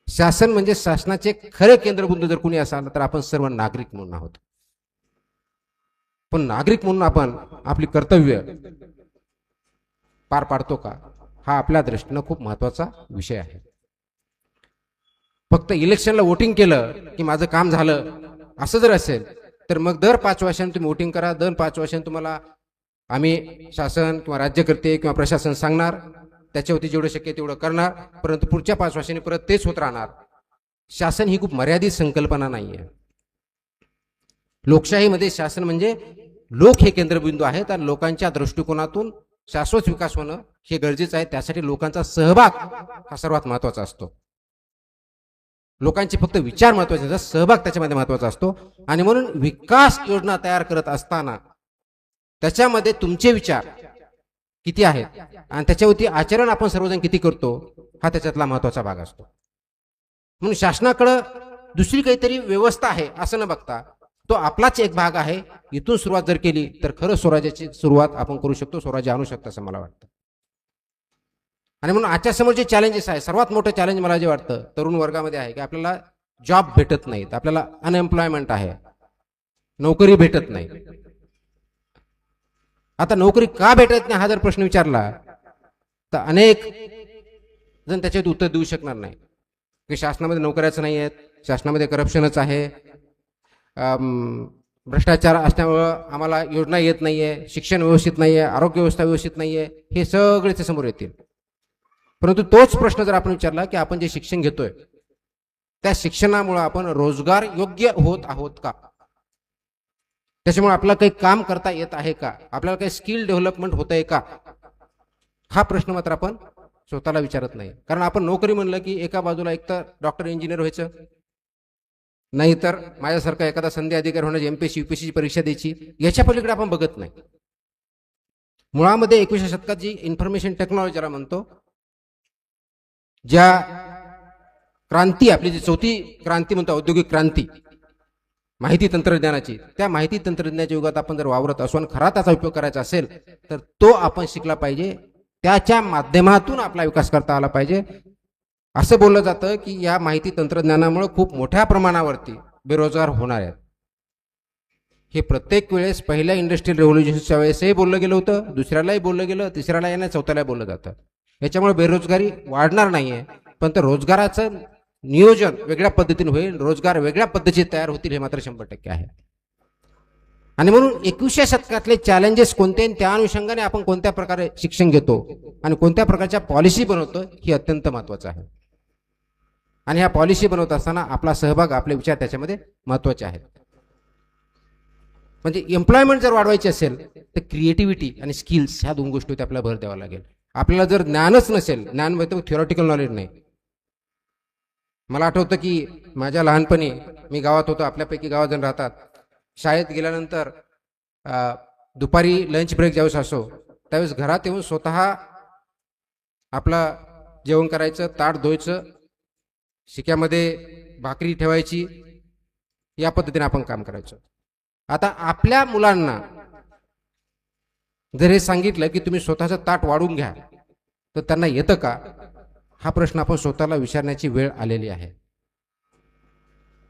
शासन म्हणजे शासनाचे खरे केंद्रबिंदू जर कुणी असाल तर आपण सर्व नागरिक म्हणून आहोत. पण नागरिक म्हणून आपण आपली कर्तव्य पार पाडतो का, हा आपल्या दृष्टीनं खूप महत्वाचा विषय आहे. फक्त इलेक्शनला वोटिंग केलं की माझं काम झालं असं जर असेल तर मग दर 5 वर्षांनी तुम्ही वोटिंग करा, दर 5 वर्षांनी तुम्हाला आम्ही शासन किंवा राज्यकर्ते किंवा प्रशासन सांगणार त्याच्यावरती जेवढं शक्य तेवढं करणार, परंतु पुढच्या 5 वर्षांनी परत तेच होत राहणार. शासन ही खूप मर्यादित संकल्पना नाहीये. लोकशाहीमध्ये शासन म्हणजे लोक हे केंद्रबिंदू आहेत आणि लोकांच्या दृष्टिकोनातून शाश्वत विकास होणं हे गरजेचं आहे. त्यासाठी लोकांचा सहभाग हा सर्वात महत्वाचा असतो. लोकांचे फक्त विचार महत्वाचे असतात, सहभाग त्याच्यामध्ये महत्वाचा असतो. आणि म्हणून विकास योजना तयार करत असताना त्याच्यामध्ये तुमचे विचार किती आहेत आणि त्याच्यावरती आचरण आपण सर्वजण किती करतो हा त्याच्यातला महत्वाचा भाग असतो. म्हणून शासनाकडे दुसरी काहीतरी व्यवस्था आहे असं न बघता तो आपलाच एक भाग आहे. इथून सुरुवात जर केली तर खरं स्वराज्याची सुरुवात आपण करू शकतो, स्वराज्य आणू शकतो असं मला वाटतं. आणि म्हणून आजच्या समोर जे चॅलेंजेस आहे, सर्वात मोठं चॅलेंज मला जे वाटतं तरुण वर्गामध्ये आहे की आपल्याला जॉब भेटत नाहीत, आपल्याला अनएम्प्लॉयमेंट आहे, नोकरी भेटत नाही. आता नोकरी का भेटत नाही हा जर प्रश्न विचारला तर अनेक जण त्याच्यात उत्तर देऊ शकणार नाही की शासनामध्ये नोकऱ्याच नाही आहेत, शासनामध्ये करप्शनच आहे, भ्रष्टाचार असल्यामुळं आम्हाला योजना येत नाहीये, शिक्षण व्यवस्थित नाहीये, आरोग्य व्यवस्था व्यवस्थित नाहीये, हे सगळे ते समोर येतील. परंतु तोच प्रश्न जर आपण विचारला की आपण जे शिक्षण घेतोय त्या शिक्षणामुळे आपण रोजगार योग्य होत आहोत का, त्याच्यामुळे आपल्याला काही काम करता येत आहे का, आपल्याला काही स्किल डेव्हलपमेंट होत आहे का, हा प्रश्न मात्र आपण स्वतःला विचारत नाही. कारण आपण नोकरी म्हणलं की एका बाजूला एक तर डॉक्टर इंजिनियर व्हायचं, नाहीतर माझ्यासारखा एखादा संधी अधिकारी होण्याची एमपीएससी यूपीएससी परीक्षा द्यायची, याच्या पलीकडे आपण बघत नाही. मुळामध्ये 21व्या शतकात जी इन्फॉर्मेशन टेक्नॉलॉजी ज्याला म्हणतो, ज्या क्रांती आपली जी चौथी क्रांती म्हणतो औद्योगिक क्रांती माहिती तंत्रज्ञानाची, त्या माहिती तंत्रज्ञानाच्या युगात आपण जर वावरत असू आणि खरा त्याचा उपयोग करायचा असेल तर तो आपण शिकला पाहिजे, त्याच्या माध्यमातून आपला विकास करता आला पाहिजे. असं बोललं जातं की या माहिती तंत्रज्ञानामुळे खूप मोठ्या प्रमाणावरती बेरोजगार होणार आहेत. हे प्रत्येक वेळेस पहिल्या इंडस्ट्रियल रेव्होल्युशनच्या वेळेसही बोललं गेलं होतं, दुसऱ्यालाही बोललं गेलं, तिसऱ्याला येणार, चौथ्यालाही बोललं जातं. याच्यामुळे बेरोजगारी वाढणार नाहीये, पण तर रोजगाराचं नियोजन वेगळ्या पद्धतीने होईल, रोजगार वेगळ्या पद्धतीचे तयार होतील हे मात्र 100% आहे. आणि म्हणून 21व्या शतकातले चॅलेंजेस कोणते आणि त्या अनुषंगाने आपण कोणत्या प्रकारे शिक्षण घेतो आणि कोणत्या प्रकारच्या पॉलिसी बनवतो हे अत्यंत महत्वाचं आहे. आणि ह्या पॉलिसी बनवत असताना आपला सहभाग, आपले विचार त्याच्यामध्ये महत्वाचे आहेत. म्हणजे एम्प्लॉयमेंट जर वाढवायची असेल तर क्रिएटिव्हिटी आणि स्किल्स ह्या 2 गोष्टीवर आपल्याला भर द्यावा लागेल. आपल्याला जर ज्ञानच नसेल, ज्ञान म्हणजे थ्योरेटिकल नॉलेज नाही. मला आठवतं की माझ्या लहानपणी मी गावात होतो, आपल्यापैकी गावात जण राहतात, शाळेत गेल्यानंतर दुपारी लंच ब्रेक ज्यावेळेस असो त्यावेळेस घरात येऊन स्वतः आपला जेवण करायचं, ताट धुवायचं, शिक्यामध्ये भाकरी ठेवायची, या पद्धतीने आपण काम करायचं. आता आपल्या मुलांना जर हे सांगितलं की तुम्ही स्वतःचं ताट वाढून घ्या तर त्यांना येतं का, हा प्रश्न आपण स्वतःला विचारण्याची वेळ आलेली आहे.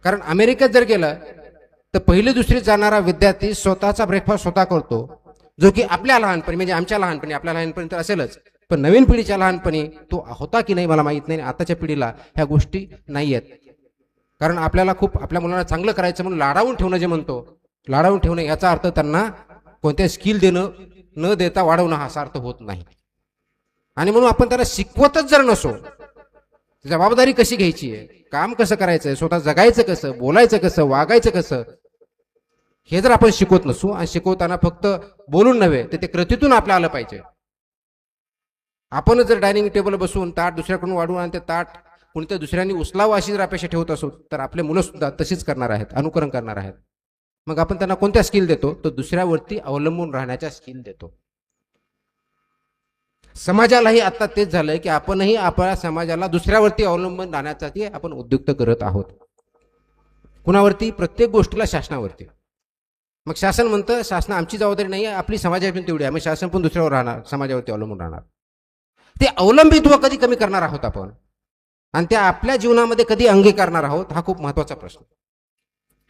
कारण अमेरिकेत जर गेलं तर पहिली दुसरीत जाणारा विद्यार्थी स्वतःचा ब्रेकफास्ट स्वतः करतो, जो की आपल्या लहानपणी म्हणजे आमच्या लहानपणी, आपल्या लहानपणी तर असेलच, पण नवीन पिढीच्या लहानपणी तो होता की नाही मला माहित नाही. आताच्या पिढीला ह्या गोष्टी नाही आहेत. कारण आपल्याला खूप आपल्या मुलांना चांगलं करायचं म्हणून लाडावून ठेवणं जे म्हणतो, लाडावून ठेवणं याचा अर्थ त्यांना कोणत्या स्किल देणं न देता वाढवणं हा अर्थ होत नाही. आणि म्हणून आपण त्याला शिकवतच जर नसो, जबाबदारी कशी घ्यायची आहे, काम कसं करायचं आहे, स्वतः जगायचं कसं, बोलायचं कसं, वागायचं कसं, हे जर आपण शिकवत नसू आणि शिकवताना फक्त बोलून नव्हे तर ते कृतीतून आपल्याला आलं पाहिजे. आपण जर डायनिंग टेबल बसून ताट दुसऱ्याकडून वाढवून आणि ते ताट कोणत्या दुसऱ्यांनी उचलावं अशी जर अपेक्षा ठेवत असू तर आपले मुलं सुद्धा तशीच करणार आहेत, अनुकरण करणार आहेत. मग आपण त्यांना कोणत्या स्किल देतो, तर दुसऱ्यावरती अवलंबून राहण्याच्या स्किल देतो. समाजालाही आता तेच झालंय की आपणही आपल्या समाजाला दुसऱ्यावरती अवलंबून राहण्यासाठी आपण उद्युक्त करत आहोत. कुणावरती, प्रत्येक गोष्टीला शासनावरती. मग शासन म्हणतं शासन आमची जबाबदारी नाही आहे, आपली समाजाची तेवढी आहे, मग शासन पण दुसऱ्यावर राहणार, समाजावरती अवलंबून राहणार. ते अवलंबित्व कधी कमी करणार आहोत आपण आणि त्या आपल्या जीवनामध्ये कधी अंगीकारणार आहोत, हा खूप महत्वाचा प्रश्न.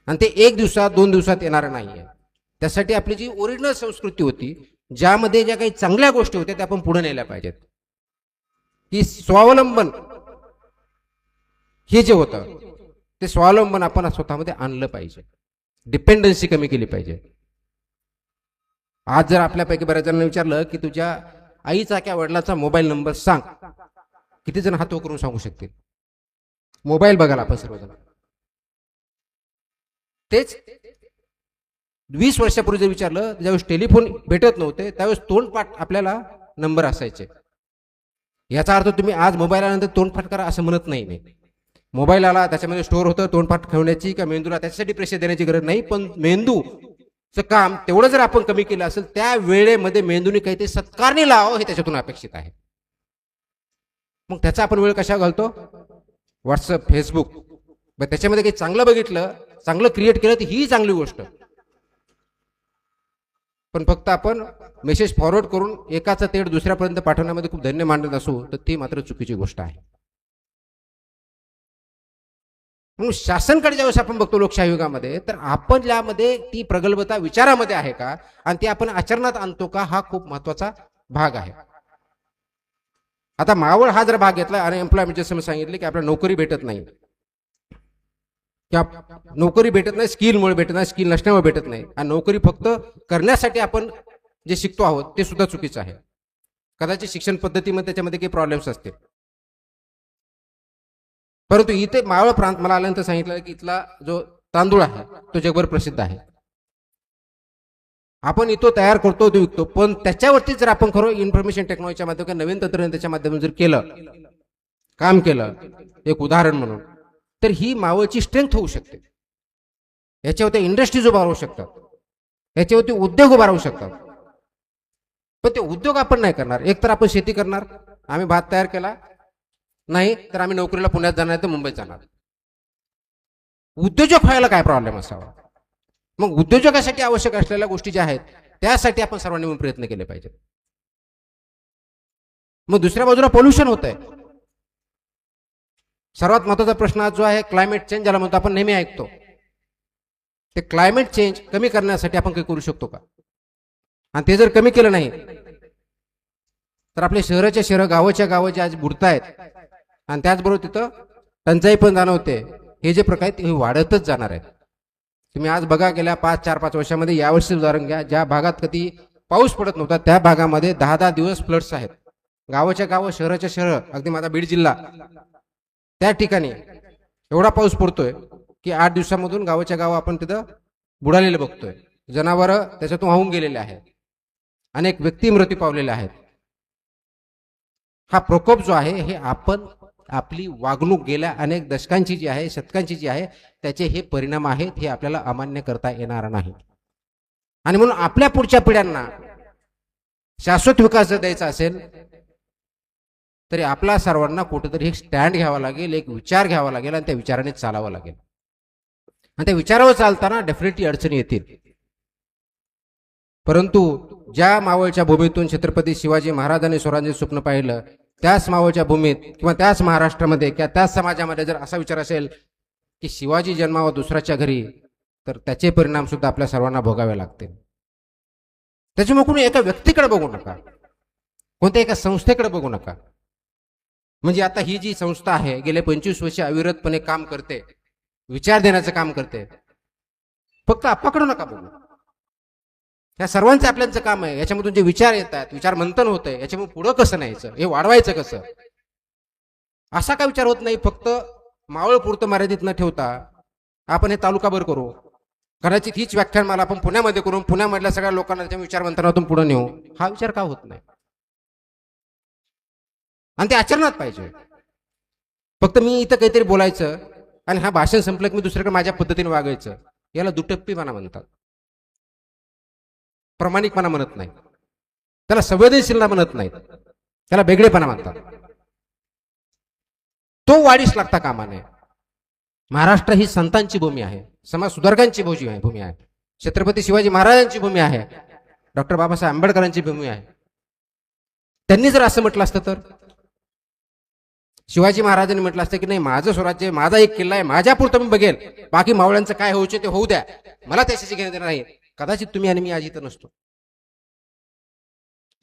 आणि ते 1 दिवसात 2 दिवसात येणार नाहीये. त्यासाठी आपली जी ओरिजिनल संस्कृती होती, ज्यामध्ये ज्या काही चांगल्या गोष्टी होत्या त्या आपण पुढे नेल्या पाहिजेत. की स्वावलंबन हे जे होतं ते स्वावलंबन आपण स्वतःमध्ये आणलं पाहिजे, डिपेंडन्सी कमी केली पाहिजे. आज जर आपल्यापैकी बऱ्याच जणांना विचारलं की तुझ्या आईचा किंवा वडिलाचा मोबाईल नंबर सांग. किती जण हात वर करून सांगू शकतील? मोबाईल बघाल आपण सर्वजण. तेच 20 वर्षापूर्वी जर विचारलं, ज्यावेळेस टेलिफोन भेटत नव्हते त्यावेळेस तोंडपाठ आपल्याला नंबर असायचे. याचा अर्थ तुम्ही आज मोबाईल आल्यानंतर तोंडपाठ करा असं म्हणत नाही मी. मोबाईल आला, त्याच्यामध्ये स्टोअर होतं, तोंडपाठ ठेवण्याची किंवा मेंदूला त्याच्यासाठी प्रेशर देण्याची गरज नाही. पण मेंदूचं काम तेवढं जर आपण कमी केलं असेल, त्या वेळेमध्ये मेंदूने काहीतरी सत्कारणी लावावं हे त्याच्यातून अपेक्षित आहे. मग त्याचा आपण वेळ कशा घालतो? WhatsApp, Facebook. त्याच्यामध्ये काही चांगलं बघितलं, चांगलं क्रिएट केलं तर ही चांगली गोष्ट. पण फक्त आपण मेसेज फॉरवर्ड करून एकाचा तेढ दुसऱ्यापर्यंत पाठवण्यामध्ये खूप धन्य मानत असू तर ती मात्र चुकीची गोष्ट आहे. म्हणून शासनकडे ज्यावेळेस आपण बघतो लोकशाही युगामध्ये, तर आपण यामध्ये ती प्रगल्भता विचारामध्ये आहे का आणि ती आपण आचरणात आणतो का, हा खूप महत्वाचा भाग आहे. आता मावळ हा जर भाग घेतला, अनएम्प्लॉयमेंट जसं मी सांगितले की आपल्याला नोकरी भेटत नाही किंवा नोकरी भेटत नाही, स्किलमुळे भेटत नाही, स्किल नसण्यामुळे भेटत नाही, आणि नोकरी फक्त करण्यासाठी आपण जे शिकतो आहोत ते सुद्धा चुकीचं आहे. कदाचित शिक्षण पद्धतीमध्ये त्याच्यामध्ये काही प्रॉब्लेम्स असतील. परंतु इथे मावळ प्रांत मला आल्यानंतर सांगितलं की इथला जो तांदूळ आहे तो जगभर प्रसिद्ध आहे. आपण इथं तयार करतो, तो विकतो, पण त्याच्यावरती जर आपण खरं इन्फॉर्मेशन टेक्नॉलॉजीच्या माध्यमातून, नवीन तंत्रज्ञान त्याच्या माध्यमातून जर केलं, काम केलं, एक उदाहरण म्हणून, तर ही मावळची स्ट्रेंथ होऊ शकते. याच्यावरती इंडस्ट्रीज उभा राहू शकतात, याच्यावरती उद्योग उभा राहू शकतात. पण ते उद्योग आपण नाही करणार. एक तर आपण शेती करणार, आम्ही भात तयार केला नाही तर आम्ही नोकरीला पुण्यात जाणार तर मुंबईत जाणार. उद्योजक व्हायला काय प्रॉब्लेम असावा? मग उद्योजकासाठी आवश्यक असलेल्या गोष्टी ज्या आहेत त्यासाठी आपण सर्वांनी मिळून प्रयत्न केले पाहिजेत. मग दुसऱ्या बाजूला पोल्युशन होत आहे. सर्वात महत्वाचा प्रश्न जो आहे क्लायमेट चेंज, ज्याला म्हणतो आपण नेहमी ऐकतो, ते क्लायमेट चेंज कमी करण्यासाठी आपण काही करू शकतो का? आणि ते जर कमी केलं नाही तर आपले शहराच्या शहरं, गावाच्या गावं जे आज बुडतायत आणि त्याचबरोबर तिथं टंचाई पण जाणवते, हे जे प्रकार आहेत हे वाढतच जाणार आहेत. तुम्ही आज बघा, गेल्या 4-5 वर्षामध्ये, यावर्षी उदाहरण घ्या, ज्या भागात कधी पाऊस पडत नव्हता त्या भागामध्ये 10-10 दिवस फ्लड्स आहेत. गावाच्या गावं, शहराच्या शहरं, अगदी माझा बीड जिल्हा, त्या ठिकाणी एवढा पाऊस पडतोय की 8 दिवसामधून गावाच्या गाव आपण तिथं बुडालेलं बघतोय. जनावरं त्याच्यातून वाहून गेलेले आहेत, अनेक व्यक्ती मृत्यू पावलेले आहेत. हा प्रकोप जो आहे हे आपण, आपली वागणूक गेल्या अनेक दशकांची जी आहे, शतकांची जी आहे, त्याचे हे परिणाम आहेत, हे आपल्याला अमान्य करता येणार नाही. आणि म्हणून आपल्या पुढच्या पिढ्यांना शाश्वत विकास जर द्यायचा असेल तरी आपला सर्वांना कुठेतरी एक स्टँड घ्यावा लागेल, एक विचार घ्यावा लागेल आणि त्या विचाराने चालावं लागेल. आणि त्या विचारावर चालताना डेफिनेटली अडचणी येतील. परंतु ज्या मावळच्या भूमीतून छत्रपती शिवाजी महाराजांनी स्वराज्य स्वप्न पाहिलं, त्याच मावळच्या भूमीत किंवा त्याच महाराष्ट्रामध्ये किंवा त्याच समाजामध्ये जर असा विचार असेल की शिवाजी जन्मावा दुसऱ्याच्या घरी, तर त्याचे परिणाम सुद्धा आपल्या सर्वांना भोगावे लागतील. त्याच्यामुळे कोणी एका व्यक्तीकडे बघू नका, कोणत्या एका संस्थेकडे बघू नका. म्हणजे आता ही जी संस्था आहे गेले 25 वर्ष अविरतपणे काम करते, विचार देण्याचं काम करते, फक्त आपल्याकडे नका बघू. या सर्वांचं आपल्याचं काम आहे. याच्यामधून जे विचार येतात, विचार मंथन होत आहे, याच्यामुळे पुढं कसं न्यायचं, हे वाढवायचं कसं, असा का विचार होत नाही. फक्त मावळ पुरतं मर्यादित न ठेवता आपण हे तालुकाभर करू. कदाचित हीच व्याख्यानमाला आपण पुण्यामध्ये करून पुण्यामधल्या सगळ्या लोकांना त्याच्या विचार मंथनातून पुढे नेऊ. हा विचार का होत नाही? आणि ते आचरणात पाहिजे. फक्त मी इथं काहीतरी बोलायचं आणि हा भाषण संपलं की मी दुसरीकडे माझ्या पद्धतीने वागायचं, याला दुटप्पीपणा म्हणतात, प्रामाणिकपणा म्हणत नाही, त्याला संवेदनशीलता म्हणत नाहीत, त्याला वेगळेपणा म्हणतात. तो वाढीस लागता कामा नये. महाराष्ट्र ही संतांची भूमी आहे, समाज सुधारकांची भूमी आहे, छत्रपती शिवाजी महाराजांची भूमी आहे, डॉक्टर बाबासाहेब आंबेडकरांची भूमी आहे. त्यांनी जर असं म्हटलं असतं तर, शिवाजी महाराजांनी म्हटलं असतं की नाही, माझं स्वराज्य, माझा एक किल्ला आहे, माझ्यापुरतं मी बघेल, बाकी मावळ्यांचं काय होऊचे ते होऊ द्या, मला त्याच्याशी घेणं देणं नाही, कदाचित तुम्ही आणि मी आज इथं नसतो.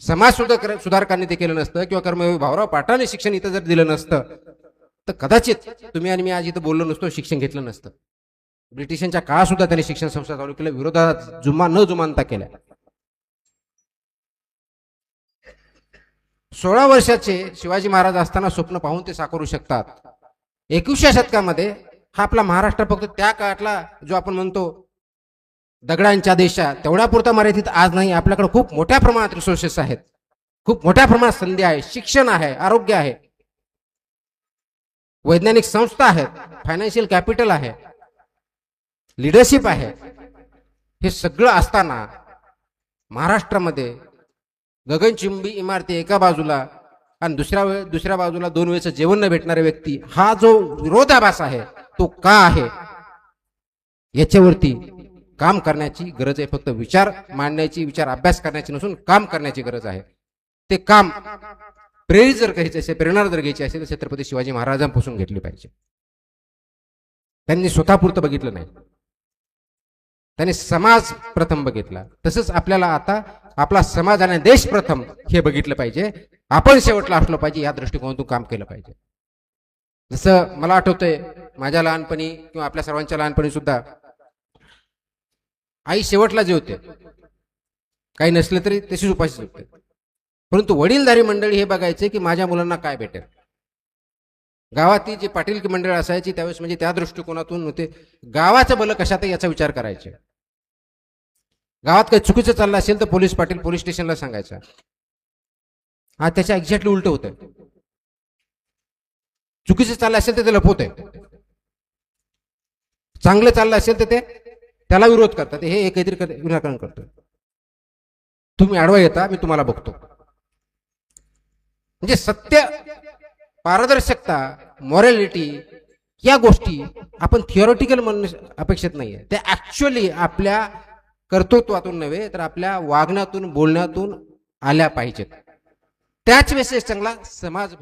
समाज सुधारकांनी ते केलं नसतं किंवा कर्मवीर भाऊराव पाटलांनी शिक्षण इथं जर दिलं नसतं तर कदाचित तुम्ही आणि मी आज इथं बोललो नसतो, शिक्षण घेतलं नसतं. ब्रिटिशांच्या काळात सुद्धा त्यांनी शिक्षण संस्था चालू केल्या, विरोधात न जुमानता केल्या. 16 वर्षाचे शिवाजी महाराज असताना स्वप्न पाहून ते साकारू शकतात. 21व्या शतकामध्ये हा आपला महाराष्ट्र फक्त त्या काळातला जो आपण म्हणतो दगडांच्या देशा तेवढ्या पुरता मर्यादित आज नाही. आपल्याकडे खूप मोठ्या प्रमाणात रिसोर्सेस आहेत, खूप मोठ्या प्रमाणात संधी आहे, शिक्षण आहे, आरोग्य आहे, वैज्ञानिक संस्था आहेत, फायनान्शियल कॅपिटल आहे, लिडरशिप आहे. हे सगळं असताना महाराष्ट्रामध्ये गगनचुंबी इमारती एका बाजूला आणि दुसऱ्या बाजूला 2 वेळचं जेवण न भेटणारे व्यक्ती, हा जो विरोधाभास आहे तो का आहे याच्यावरती काम करण्याची गरज आहे. फक्त विचार मांडण्याची, विचार अभ्यास करण्याची नसून काम करण्याची गरज आहे. ते काम प्रेरित जर घ्यायचे असेल, प्रेरणा जर घ्यायची असेल तर छत्रपती शिवाजी महाराजांपासून घेतली पाहिजे. त्यांनी स्वतःपुरतं बघितलं नाही, त्यांनी समाज प्रथम बघितला. तसंच आपल्याला आता आपला समाज आणि देश प्रथम हे बघितलं पाहिजे. आपण शेवटला असलो पाहिजे, या दृष्टिकोनातून काम केलं पाहिजे. जसं मला आठवतंय माझ्या लहानपणी किंवा आपल्या सर्वांच्या लहानपणी सुद्धा आई शेवटला जे होते, काही नसले तरी तशीच उपाशी होते, परंतु वडीलधारी मंडळी हे बघायचे की माझ्या मुलांना काय भेटेल. गावातील जे पाटील मंडळ असायची त्यावेळेस म्हणजे त्या दृष्टिकोनातून होते गावाचं भलं कशात याचा विचार करायचे. गावात काही चुकीचं चाललं असेल तर पोलीस पाटील पोलीस स्टेशनला सांगायचं. आज त्याच्या एक्झॅक्टली उलट होत आहे. चुकीचं चाललं असेल तर ते लपवत आहे, चांगलं चाललं असेल तर ते त्याला विरोध करतात. हे काहीतरी विनाकारण करतो. तुम्ही आडवा येता, मी तुम्हाला बघतो. म्हणजे सत्य, पारदर्शकता, मॉरॅलिटी या गोष्टी आपण थिओरिटिकल म्हणणं अपेक्षित नाहीये. त्या ऍक्च्युअली आपल्या कर्तृत्वातून नव्हे तर आपल्या वागण्यातून, बोलण्यातून आल्या पाहिजेत. त्याच वेळेस चांगला समाज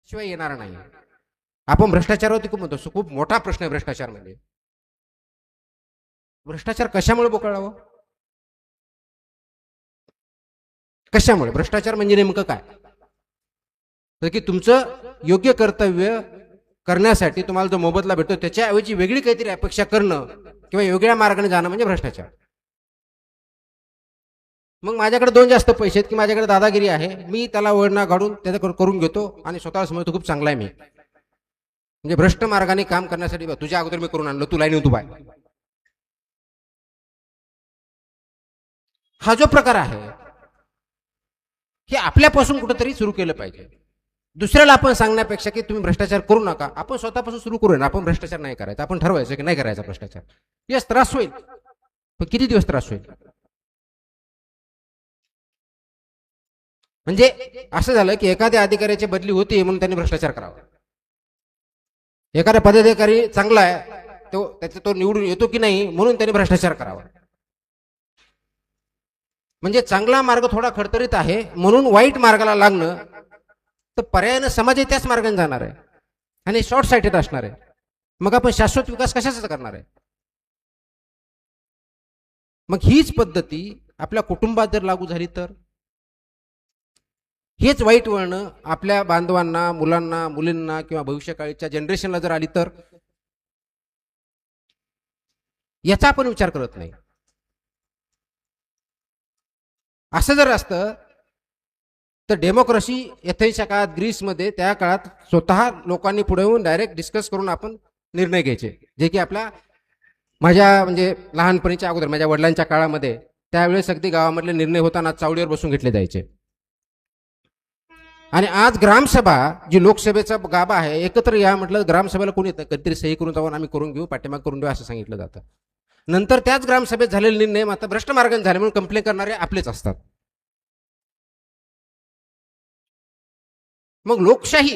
शिवाय येणार नाही. आपण भ्रष्टाचारावरती खूप म्हणतो, खूप मोठा प्रश्न आहे भ्रष्टाचार. म्हणजे भ्रष्टाचार कशामुळे बोकळावं, कशामुळे? भ्रष्टाचार म्हणजे नेमकं काय? तर की तुमचं योग्य कर्तव्य करण्यासाठी तुम्हाला जो मोबदला भेटतो त्याच्याऐवजी वेगळी काहीतरी अपेक्षा करणं किंवा वेगळ्या मार्गाने जाणं म्हणजे भ्रष्टाचार. मग माझ्याकडे 2 जास्त पैसे आहेत की माझ्याकडे दादागिरी आहे, मी त्याला वळणा घालून त्याचं करून घेतो आणि स्वतःला समजतो खूप चांगला आहे मी. म्हणजे भ्रष्ट मार्गाने काम करण्यासाठी तुझ्या अगोदर मी करून आणलो, तुला नाही तू बाय. हा जो प्रकार आहे हे आपल्यापासून कुठेतरी सुरू केलं पाहिजे. दुसऱ्याला आपण सांगण्यापेक्षा की तुम्ही भ्रष्टाचार करू नका, आपण स्वतःपासून सुरू करू ना. आपण भ्रष्टाचार नाही करायचा, आपण ठरवायचं की नाही करायचा भ्रष्टाचार. यस, त्रास होईल, पण किती दिवस त्रास होईल? म्हणजे असं झालं की एखाद्या अधिकाऱ्याची बदली होती म्हणून त्यांनी भ्रष्टाचार करावा. एखादा पदाधिकारी चांगला आहे तो निवडून येतो की नाही म्हणून त्यांनी भ्रष्टाचार करावा. म्हणजे चांगला मार्ग थोडा खडतरीत आहे म्हणून वाईट मार्गाला लागणं, तर पर्यायानं समाज त्याच मार्गाने जाणार आहे आणि शॉर्ट साइटेड असणार आहे. मग आपण शाश्वत विकास कशाचा करणार आहे? मग हीच पद्धती आपल्या कुटुंबात जर लागू झाली तर, हेच वाईट वळणं आपल्या बांधवांना, मुलांना, मुलींना किंवा भविष्यकाळीच्या जनरेशनला जर आली तर, याचा आपण विचार करत नाही. असं जर असतं तर डेमोक्रेसी एथेन्सच्या काळात, ग्रीसमध्ये त्या काळात स्वतः लोकांनी पुढे येऊन डायरेक्ट डिस्कस करून आपण निर्णय घ्यायचे. जे की माझ्या म्हणजे लहानपणीच्या अगोदर माझ्या वडिलांच्या काळामध्ये त्यावेळेस अगदी गावामधले निर्णय होताना चावडीवर बसून घेतले जायचे. आणि आज ग्रामसभा जी लोकसभेचा गाभा आहे, एकत्र या म्हटलं ग्रामसभेला कोणी येतं, कधीतरी सही करून जाऊन आम्ही करून घेऊ, पाठिंबा करून देऊ असं सांगितलं जातं. नंतर त्याच ग्रामसभेत झालेले निर्णय आता भ्रष्ट मार्गाने झाले म्हणून कंप्लेन करणारे आपलेच असतात. मग लोकशाही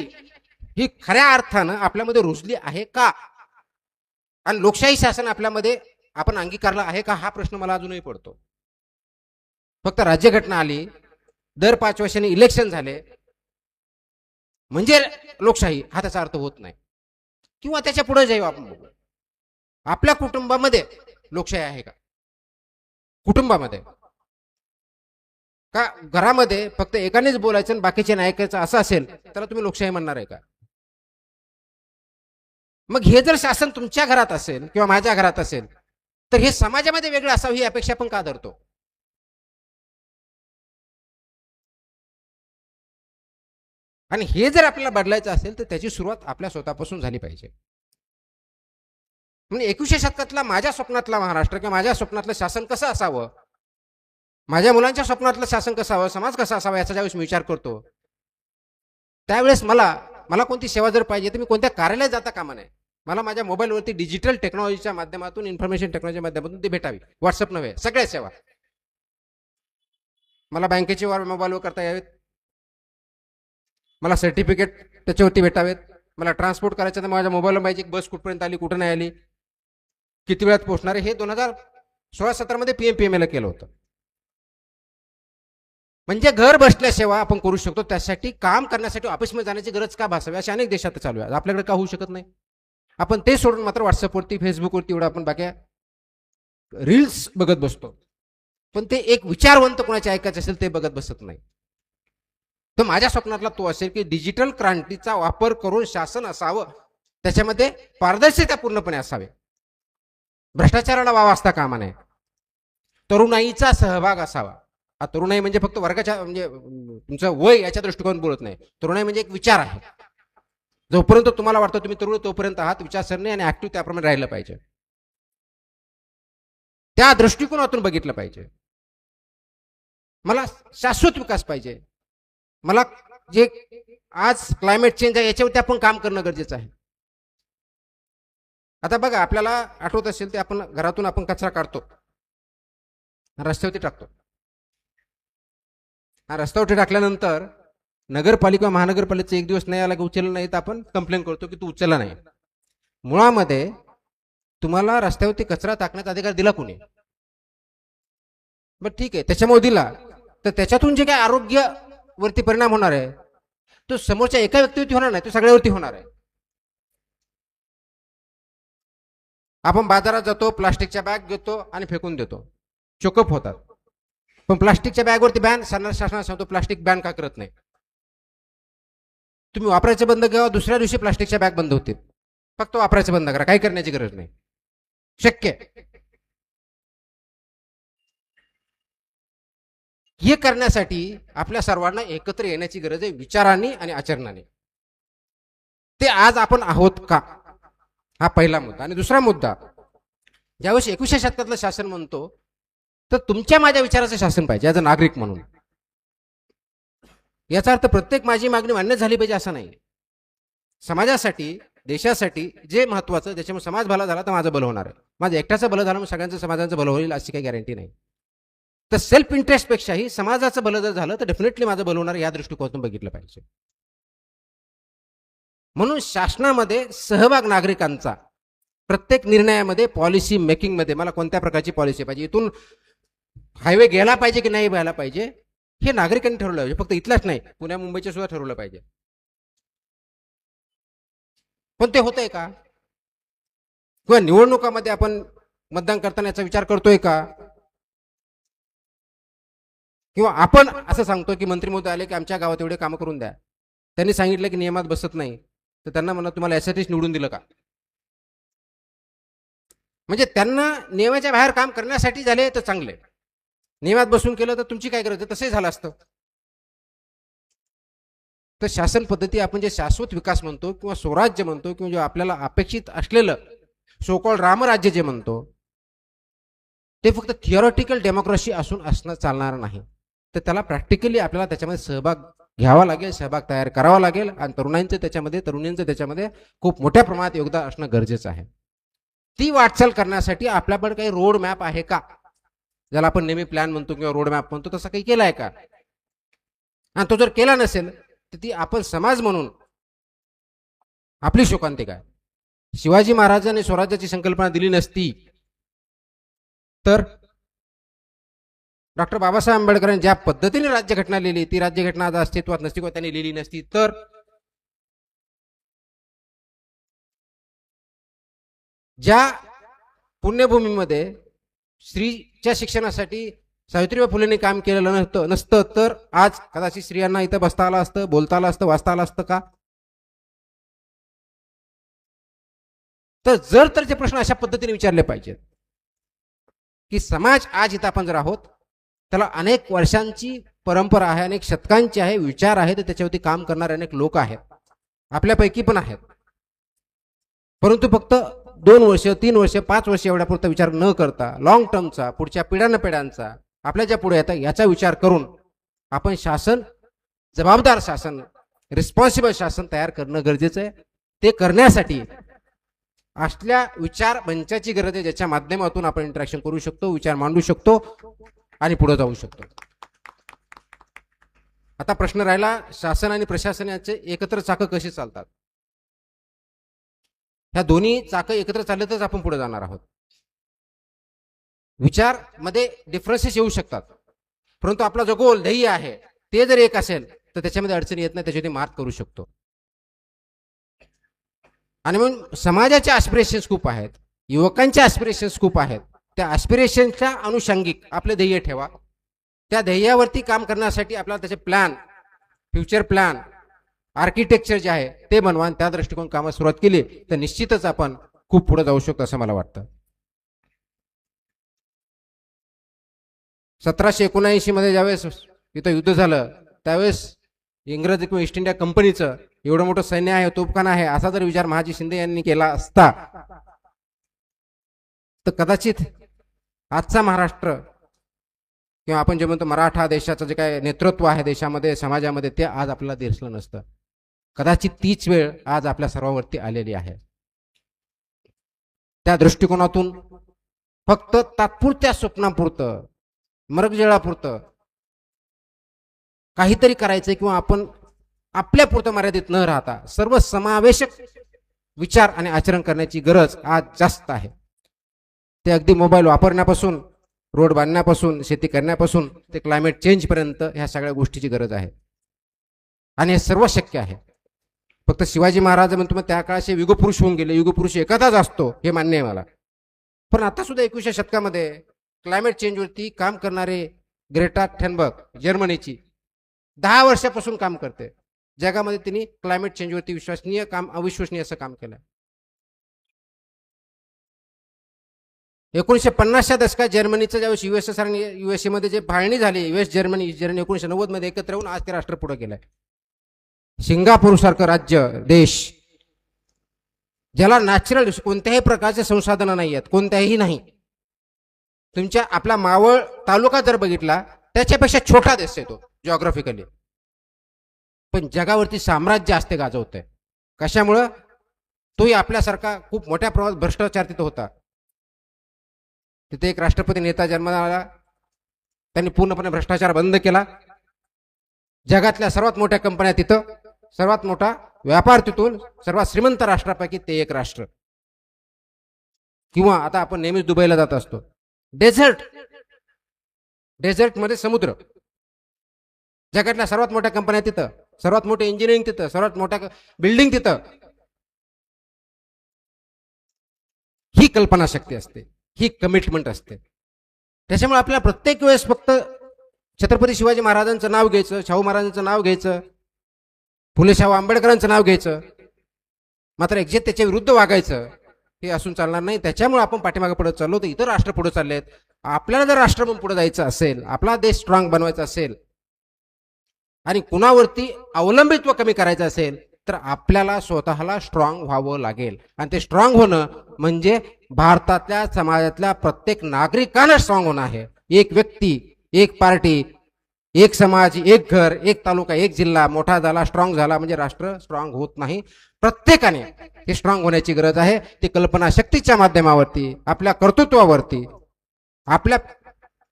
ही खऱ्या अर्थानं आपल्यामध्ये रुजली आहे का, आणि लोकशाही शासन आपल्यामध्ये आपण अंगीकारला आहे का, हा प्रश्न मला अजूनही पडतो. फक्त राज्यघटना आली, दर 5 वर्षांनी इलेक्शन झाले म्हणजे लोकशाही, हा त्याचा अर्थ होत नाही. किंवा त्याच्या पुढे जाऊ आपण बघू, आपल्या कुटुंबामध्ये लोकशाही आहे का? कुटुंबामध्ये का घरामध्ये फक्त एकानेच बोलायचं आणि बाकीचे नाही ऐकायचं असं असेल तर तुम्ही लोकशाही म्हणणार आहे का? मग हे जर शासन तुमच्या घरात असेल किंवा माझ्या घरात असेल तर हे समाजामध्ये वेगळं असावं ही अपेक्षा आपण का धरतो? आणि हे जर आपल्याला बदलायचं असेल तर त्याची सुरुवात आपल्या स्वतःपासून झाली पाहिजे. म्हणजे 21व्या शतकातला माझ्या स्वप्नातला महाराष्ट्र किंवा माझ्या स्वप्नातलं शासन कसं असावं, माझ्या मुलांच्या स्वप्नातलं शासन कसं हवं, समाज कसा असावा याचा ज्यावेळेस मी विचार करतो, त्यावेळेस मला मला कोणती सेवा जर पाहिजे तर मी कोणत्या कार्यालयात जाता कामा नये. मला माझ्या मोबाईलवरती डिजिटल टेक्नॉलॉजीच्या माध्यमातून, इन्फॉर्मेशन टेक्नॉलॉजीच्या माध्यमातून ती भेटावी. व्हॉट्सअप नव्हे, सगळ्या सेवा मला बँकेचे मोबाईलवर करता यावेत, मला सर्टिफिकेट त्याच्यावरती भेटावेत, मला ट्रान्सपोर्ट करायचं तर माझ्या मोबाईलवर पाहिजे बस कुठपर्यंत आली, कुठं नाही आली, किती वेळात पोहोचणार आहे. हे 2016-17 मध्ये पीएमपीएमएल केलं होतं. म्हणजे घर बसल्या सेवा आपण करू शकतो. त्यासाठी काम करण्यासाठी ऑफिसमध्ये जाण्याची गरज का भासावी, अशा अनेक देशात चालू आहे. आपल्याकडे का होऊ शकत नाही? आपण ते सोडून मात्र व्हॉट्सअपवरती, फेसबुकवरती एवढं आपण बाकी रील्स बघत बसतो. पण ते एक विचारवंत कोणाचे ऐकायचे असेल ते बघत बसत नाही. तर माझ्या स्वप्नातला तो असेल की डिजिटल क्रांतीचा वापर करून शासन असावं, त्याच्यामध्ये पारदर्शकता पूर्णपणे असावे, भ्रष्टाचाराला वाव असता कामा नये, तरुणाईचा सहभाग असावा. हा तरुणाई म्हणजे फक्त वर्गाच्या म्हणजे तुमचं वय याच्या दृष्टिकोन बोलत नाही. तरुणाई म्हणजे एक विचार आहे. जोपर्यंत तुम्हाला वाटतं तुम्ही तरुण तोपर्यंत आहात, विचारसरणी आणि ऍक्टिव्ह त्याप्रमाणे राहिलं पाहिजे, त्या दृष्टिकोनातून बघितलं पाहिजे. मला शाश्वत विकास पाहिजे. मला जे आज क्लायमेट चेंज आहे याच्यावरती आपण काम करणं गरजेचं आहे. आता बघा, आपल्याला आठवत असेल ते आपण घरातून आपण कचरा काढतो, रस्त्यावरती टाकतो. हा रस्त्यावरती टाकल्यानंतर नगरपालिका महानगरपालिकेचं एक दिवस नाही आला की उचललं नाही तर आपण कंप्लेंट करतो की तू उचलला नाही. मुळामध्ये तुम्हाला रस्त्यावरती कचरा टाकण्याचा अधिकार दिला कोणी? बरं ठीक आहे, त्याच्यामुळे दिला, तर त्याच्यातून जे काय आरोग्यावरती परिणाम होणार आहे तो समोरच्या एका व्यक्तीवरती होणार नाही, तो सगळ्यावरती होणार आहे. आपण बाजारात जातो, प्लास्टिकच्या बॅग घेतो आणि फेकून देतो, चोकअप होतात. पण प्लास्टिकच्या बॅगवरती बॅन शासनाला सांगतो, प्लास्टिक बॅन का करत नाही? तुम्ही वापरायचं बंद करा, दुसऱ्या दिवशी प्लास्टिकच्या बॅग बंद होतील. फक्त वापरायचं बंद करा, काही करण्याची गरज नाही. शक्य हे करण्यासाठी आपल्या सर्वांना एकत्र येण्याची गरज आहे, विचारांनी आणि आचरणाने. ते आज आपण आहोत का, हा पहिला मुद्दा. आणि दुसरा मुद्दा, ज्यावेळेस 21व्या शतकातलं शासन म्हणतो तर तुमच्या माझ्या विचाराचं शासन पाहिजे ॲज अ नागरिक म्हणून. याचा अर्थ प्रत्येक माझी मागणी मान्य झाली पाहिजे असं नाही. समाजासाठी, देशासाठी जे महत्वाचं, त्याच्यामुळे समाज भला झाला तर माझं भलं होणार आहे, माझं एकट्याचं भलं झालं मग सगळ्यांचं समाजाचं भलं होईल अशी काही गॅरंटी नाही. तर सेल्फ इंटरेस्ट पेक्षाही समाजाचं भलं जर झालं तर डेफिनेटली माझं भलं होणार या दृष्टिकोनातून बघितलं पाहिजे. म्हणून शासनामध्ये सहभाग नागरिकांचा, प्रत्येक निर्णयामध्ये, पॉलिसी मेकिंगमध्ये, मला कोणत्या प्रकारची पॉलिसी पाहिजे, इथून हायवे गेला पाहिजे की नाही व्हायला पाहिजे, हे नागरिकांनी ठरवलं पाहिजे. फक्त इथलाच नाही, पुण्या मुंबईच्या सुद्धा ठरवलं पाहिजे. पण ते होतंय का? किंवा निवडणुकामध्ये आपण मतदान करताना याचा विचार करतोय का? किंवा आपण असं सांगतो की मंत्री महोदय आले की आमच्या गावात एवढे कामं करून द्या, त्यांनी सांगितलं की नियमात बसत नाही तर त्यांना म्हणा तुम्हाला यासाठीच निवडून दिलं का? म्हणजे त्यांना नियमाच्या बाहेर काम करण्यासाठी झाले तर चांगले, नियमात बसून केलं तर तुमची काय गरज आहे, तसंही झालं असतं. तर शासन पद्धती आपण जे शाश्वत विकास म्हणतो किंवा स्वराज्य म्हणतो किंवा जे आपल्याला अपेक्षित असलेलं सोकॉल्ड रामराज्य जे म्हणतो, ते फक्त थिअरॉटिकल डेमोक्रेसी असून असणं चालणार नाही. तर त्याला प्रॅक्टिकली आपल्याला त्याच्यामध्ये सहभाग घ्यावा लागेल, सहभाग तयार करावा लागेल आणि तरुणांचं त्याच्यामध्ये खूप मोठ्या प्रमाणात योगदान असणं गरजेचं आहे. ती वाटचाल करण्यासाठी आपल्याकडे काही रोड मॅप आहे का, ज्याला आपण नेहमी प्लॅन म्हणतो किंवा रोड मॅप म्हणतो, तसं काही केलाय का? आणि तो जर केला नसेल तर ती आपण समाज म्हणून आपली शोकांतिका आहे. शिवाजी महाराजांनी स्वराज्याची संकल्पना दिली नसती तर डॉक्टर बाबासाहेब आंबेडकरांनी ज्या पद्धतीने राज्यघटना लिहिली ती राज्यघटना आज अस्तित्वात नसती किंवा त्यांनी लिहिली नसती तर ज्या पुण्यभूमीमध्ये स्त्रीच्या शिक्षणासाठी सावित्रीबाई फुलेंनी काम केलेलं नसतं तर आज कदाचित स्त्रियांना इथं बसता आलं असतं, बोलता आलं असतं, वाचता आलं असतं का? तर जर ते प्रश्न अशा पद्धतीने विचारले पाहिजेत की समाज आज इथं आपण जर आहोत त्याला अनेक वर्षांची परंपरा आहे, अनेक शतकांची आहे, विचार आहेत, त्याच्यावरती काम करणारे अनेक लोक आहेत, आपल्यापैकी पण आहेत. परंतु फक्त 2 वर्ष 3 वर्ष 5 वर्ष एवढ्यापुरता विचार न करता लॉंग टर्मचा, पुढच्या पिढ्यानपिढ्यांचा, आपल्या ज्या पुढे येतात याचा विचार करून आपण शासन, जबाबदार शासन, रिस्पॉन्सिबल शासन तयार करणं गरजेचं आहे. ते करण्यासाठी असल्या विचार मंचाची गरज आहे, ज्याच्या माध्यमातून आपण इंटरॅक्शन करू शकतो, विचार मांडू शकतो आणि पुढे जाऊ शकतो. आता प्रश्न राहिला, शासन आणि प्रशासन याचे एकत्र चाकं कशी चालतात. ह्या दोन्ही चाकं एकत्र चालतच आपण पुढे जाणार आहोत. विचार मध्ये डिफरन्सेस येऊ शकतात, परंतु आपला जो गोल ध्येय आहे ते जर एक असेल तर त्याच्यामध्ये अडचणी येत नाही, त्याच्यामध्ये मात करू शकतो. आणि मग समाजाचे ॲस्पिरेशन्स खूप आहेत, युवकांचे ॲस्पिरेशन्स खूप आहेत. त्या ॲस्पिरेशनच्या अनुषंगिक आपले ध्येय ठेवा. त्या ध्येयावरती काम करण्यासाठी आपल्याला त्याचे प्लॅन, फ्युचर प्लॅन, आर्किटेक्चर जे आहे ते बनवा आणि त्या दृष्टिकोन कामास सुरुवात केली तर निश्चितच आपण खूप पुढे जाऊ शकतो असं मला वाटतं. 1779 मध्ये ज्यावेळेस इथं युद्ध झालं त्यावेळेस इंग्रज किंवा ईस्ट इंडिया कंपनीचं एवढं मोठं सैन्य आहे, तोफखाना आहे, असा जर विचार महाजी शिंदे यांनी केला असता तर कदाचित आजचा महाराष्ट्र किंवा आपण जे म्हणतो मराठा देशाचं जे काय नेतृत्व आहे देशामध्ये, समाजामध्ये, ते आज आपल्याला दिसलं नसतं. कदाचित तीच वेळ आज आपल्या सर्वांवरती आलेली आहे. त्या दृष्टिकोनातून फक्त तात्पुरत्या स्वप्नापुरतं, मरगजळापुरतं काहीतरी करायचंय किंवा आपण आपल्यापुरतं मर्यादित न राहता सर्व समावेशक विचार आणि आचरण करण्याची गरज आज जास्त आहे. ते अगदी मोबाईल वापरण्यापासून, रोड बांधण्यापासून, शेती करण्यापासून ते क्लायमेट चेंज पर्यंत ह्या सगळ्या गोष्टीची गरज आहे. आणि हे सर्व शक्य आहे. फक्त शिवाजी महाराज म्हणतो मग त्या काळाचे युगपुरुष होऊन गेले, युगपुरुष एखादाच असतो हे मान्य आहे मला, पण आता सुद्धा 21व्या शतकामध्ये क्लायमेट चेंजवरती काम करणारे ग्रेटा थेनबर्ग जर्मनीची 10 वर्षापासून काम करते. जगामध्ये तिने क्लायमेट चेंजवरती विश्वसनीय काम, अविश्वसनीय असं काम केलं. 1950च्या दशकात जर्मनीचं ज्यावेळेस USSR आणि USA मध्ये जे फाळणी झाली, US जर्मनी 1990 मध्ये एकत्र येऊन आज ते राष्ट्र पुढे गेलंय. सिंगापूर सारखं राज्य, देश, ज्याला नॅचरल कोणत्याही प्रकारचे संसाधनं नाही आहेत, कोणत्याही नाही. तुमच्या आपला मावळ तालुका जर बघितला त्याच्यापेक्षा छोटा देश आहे तो जिओग्राफिकली, पण जगावरती साम्राज्य असते गाजवतंय. कशामुळं? तोही आपल्यासारखा खूप मोठ्या प्रमाणात भ्रष्टाचार तिथं होता. तिथे एक राष्ट्रपती नेता जन्माला आला, त्यांनी पूर्णपणे भ्रष्टाचार बंद केला. जगातल्या सर्वात मोठ्या कंपन्या तिथं, सर्वात मोठा व्यापार तिथून, सर्वात श्रीमंत राष्ट्रापैकी ते एक राष्ट्र. किंवा आता आपण नेहमीच दुबईला जात असतो, डेझर्ट मध्ये समुद्र, जगातल्या सर्वात मोठ्या कंपन्या तिथं, सर्वात मोठे इंजिनिअरिंग तिथं, सर्वात मोठ्या बिल्डिंग तिथं. ही कल्पनाशक्ती असते, ही कमिटमेंट असते. त्याच्यामुळे आपल्याला प्रत्येक वेळेस फक्त छत्रपती शिवाजी महाराजांचं नाव घ्यायचं, शाहू महाराजांचं नाव घ्यायचं, फुले शाहू आंबेडकरांचं नाव घ्यायचं, मात्र एक्झॅक्ट त्याच्या विरुद्ध वागायचं हे असून चालणार नाही. त्याच्यामुळे आपण पाठीमागे पुढे चाललो, तर इतर राष्ट्र पुढे चाललेत. आपल्याला जर राष्ट्र म्हणून पुढे जायचं असेल, आपला देश स्ट्रॉंग बनवायचा असेल आणि कुणावरती अवलंबित्व कमी करायचं असेल तर आपल्याला स्वतःला स्ट्रॉंग व्हावं लागेल. आणि ते स्ट्रॉंग होणं म्हणजे भारतातल्या समाजातल्या प्रत्येक नागरिकांना स्ट्रॉंग होणं आहे. एक व्यक्ती, एक पार्टी, एक समाज, एक घर, एक तालुका, एक जिल्हा मोठा झाला, स्ट्रॉंग झाला म्हणजे राष्ट्र स्ट्रॉंग होत नाही. प्रत्येकाने हे स्ट्रॉंग होण्याची गरज आहे. ती कल्पना शक्तीच्या माध्यमावरती, आपल्या कर्तृत्वावरती, आपल्या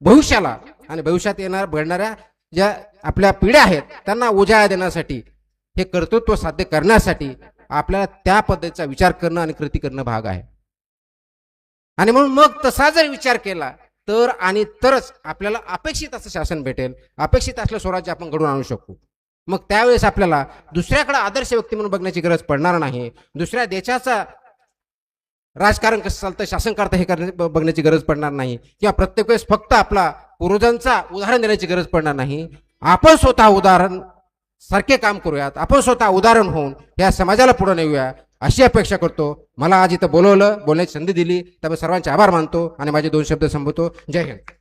भविष्याला आणि भविष्यात घडणाऱ्या ज्या आपल्या पिढ्या आहेत त्यांना उजाळा देण्यासाठी, हे कर्तृत्व साध्य करण्यासाठी आपल्याला त्या पद्धतीचा विचार करणं आणि कृती करणं भाग आहे. आणि म्हणून मग तसा जर विचार केला तर आणि तरच आपल्याला अपेक्षित असं शासन भेटेल, अपेक्षित असलं स्वराज्य आपण घडवून आणू शकू. मग त्यावेळेस आपल्याला दुसऱ्याकडे आदर्श व्यक्ती म्हणून बघण्याची गरज पडणार नाही. दुसऱ्या देशाचा राजकारण कसं चालतं, शासन करता हे बघण्याची गरज पडणार नाही. किंवा प्रत्येक वेळेस फक्त आपला पूर्वजांचा उदाहरण देण्याची गरज पडणार नाही. आपण स्वतः उदाहरण सारखे काम करूयात, आपण स्वतः उदाहरण होऊन या समाजाला पुढे नेऊया, अशी अपेक्षा करतो. मला आज इथं बोलवलं, बोलण्याची संधी दिली, त्यामुळे सर्वांचे आभार मानतो आणि माझे 2 शब्द संपवतो. जय हिंद.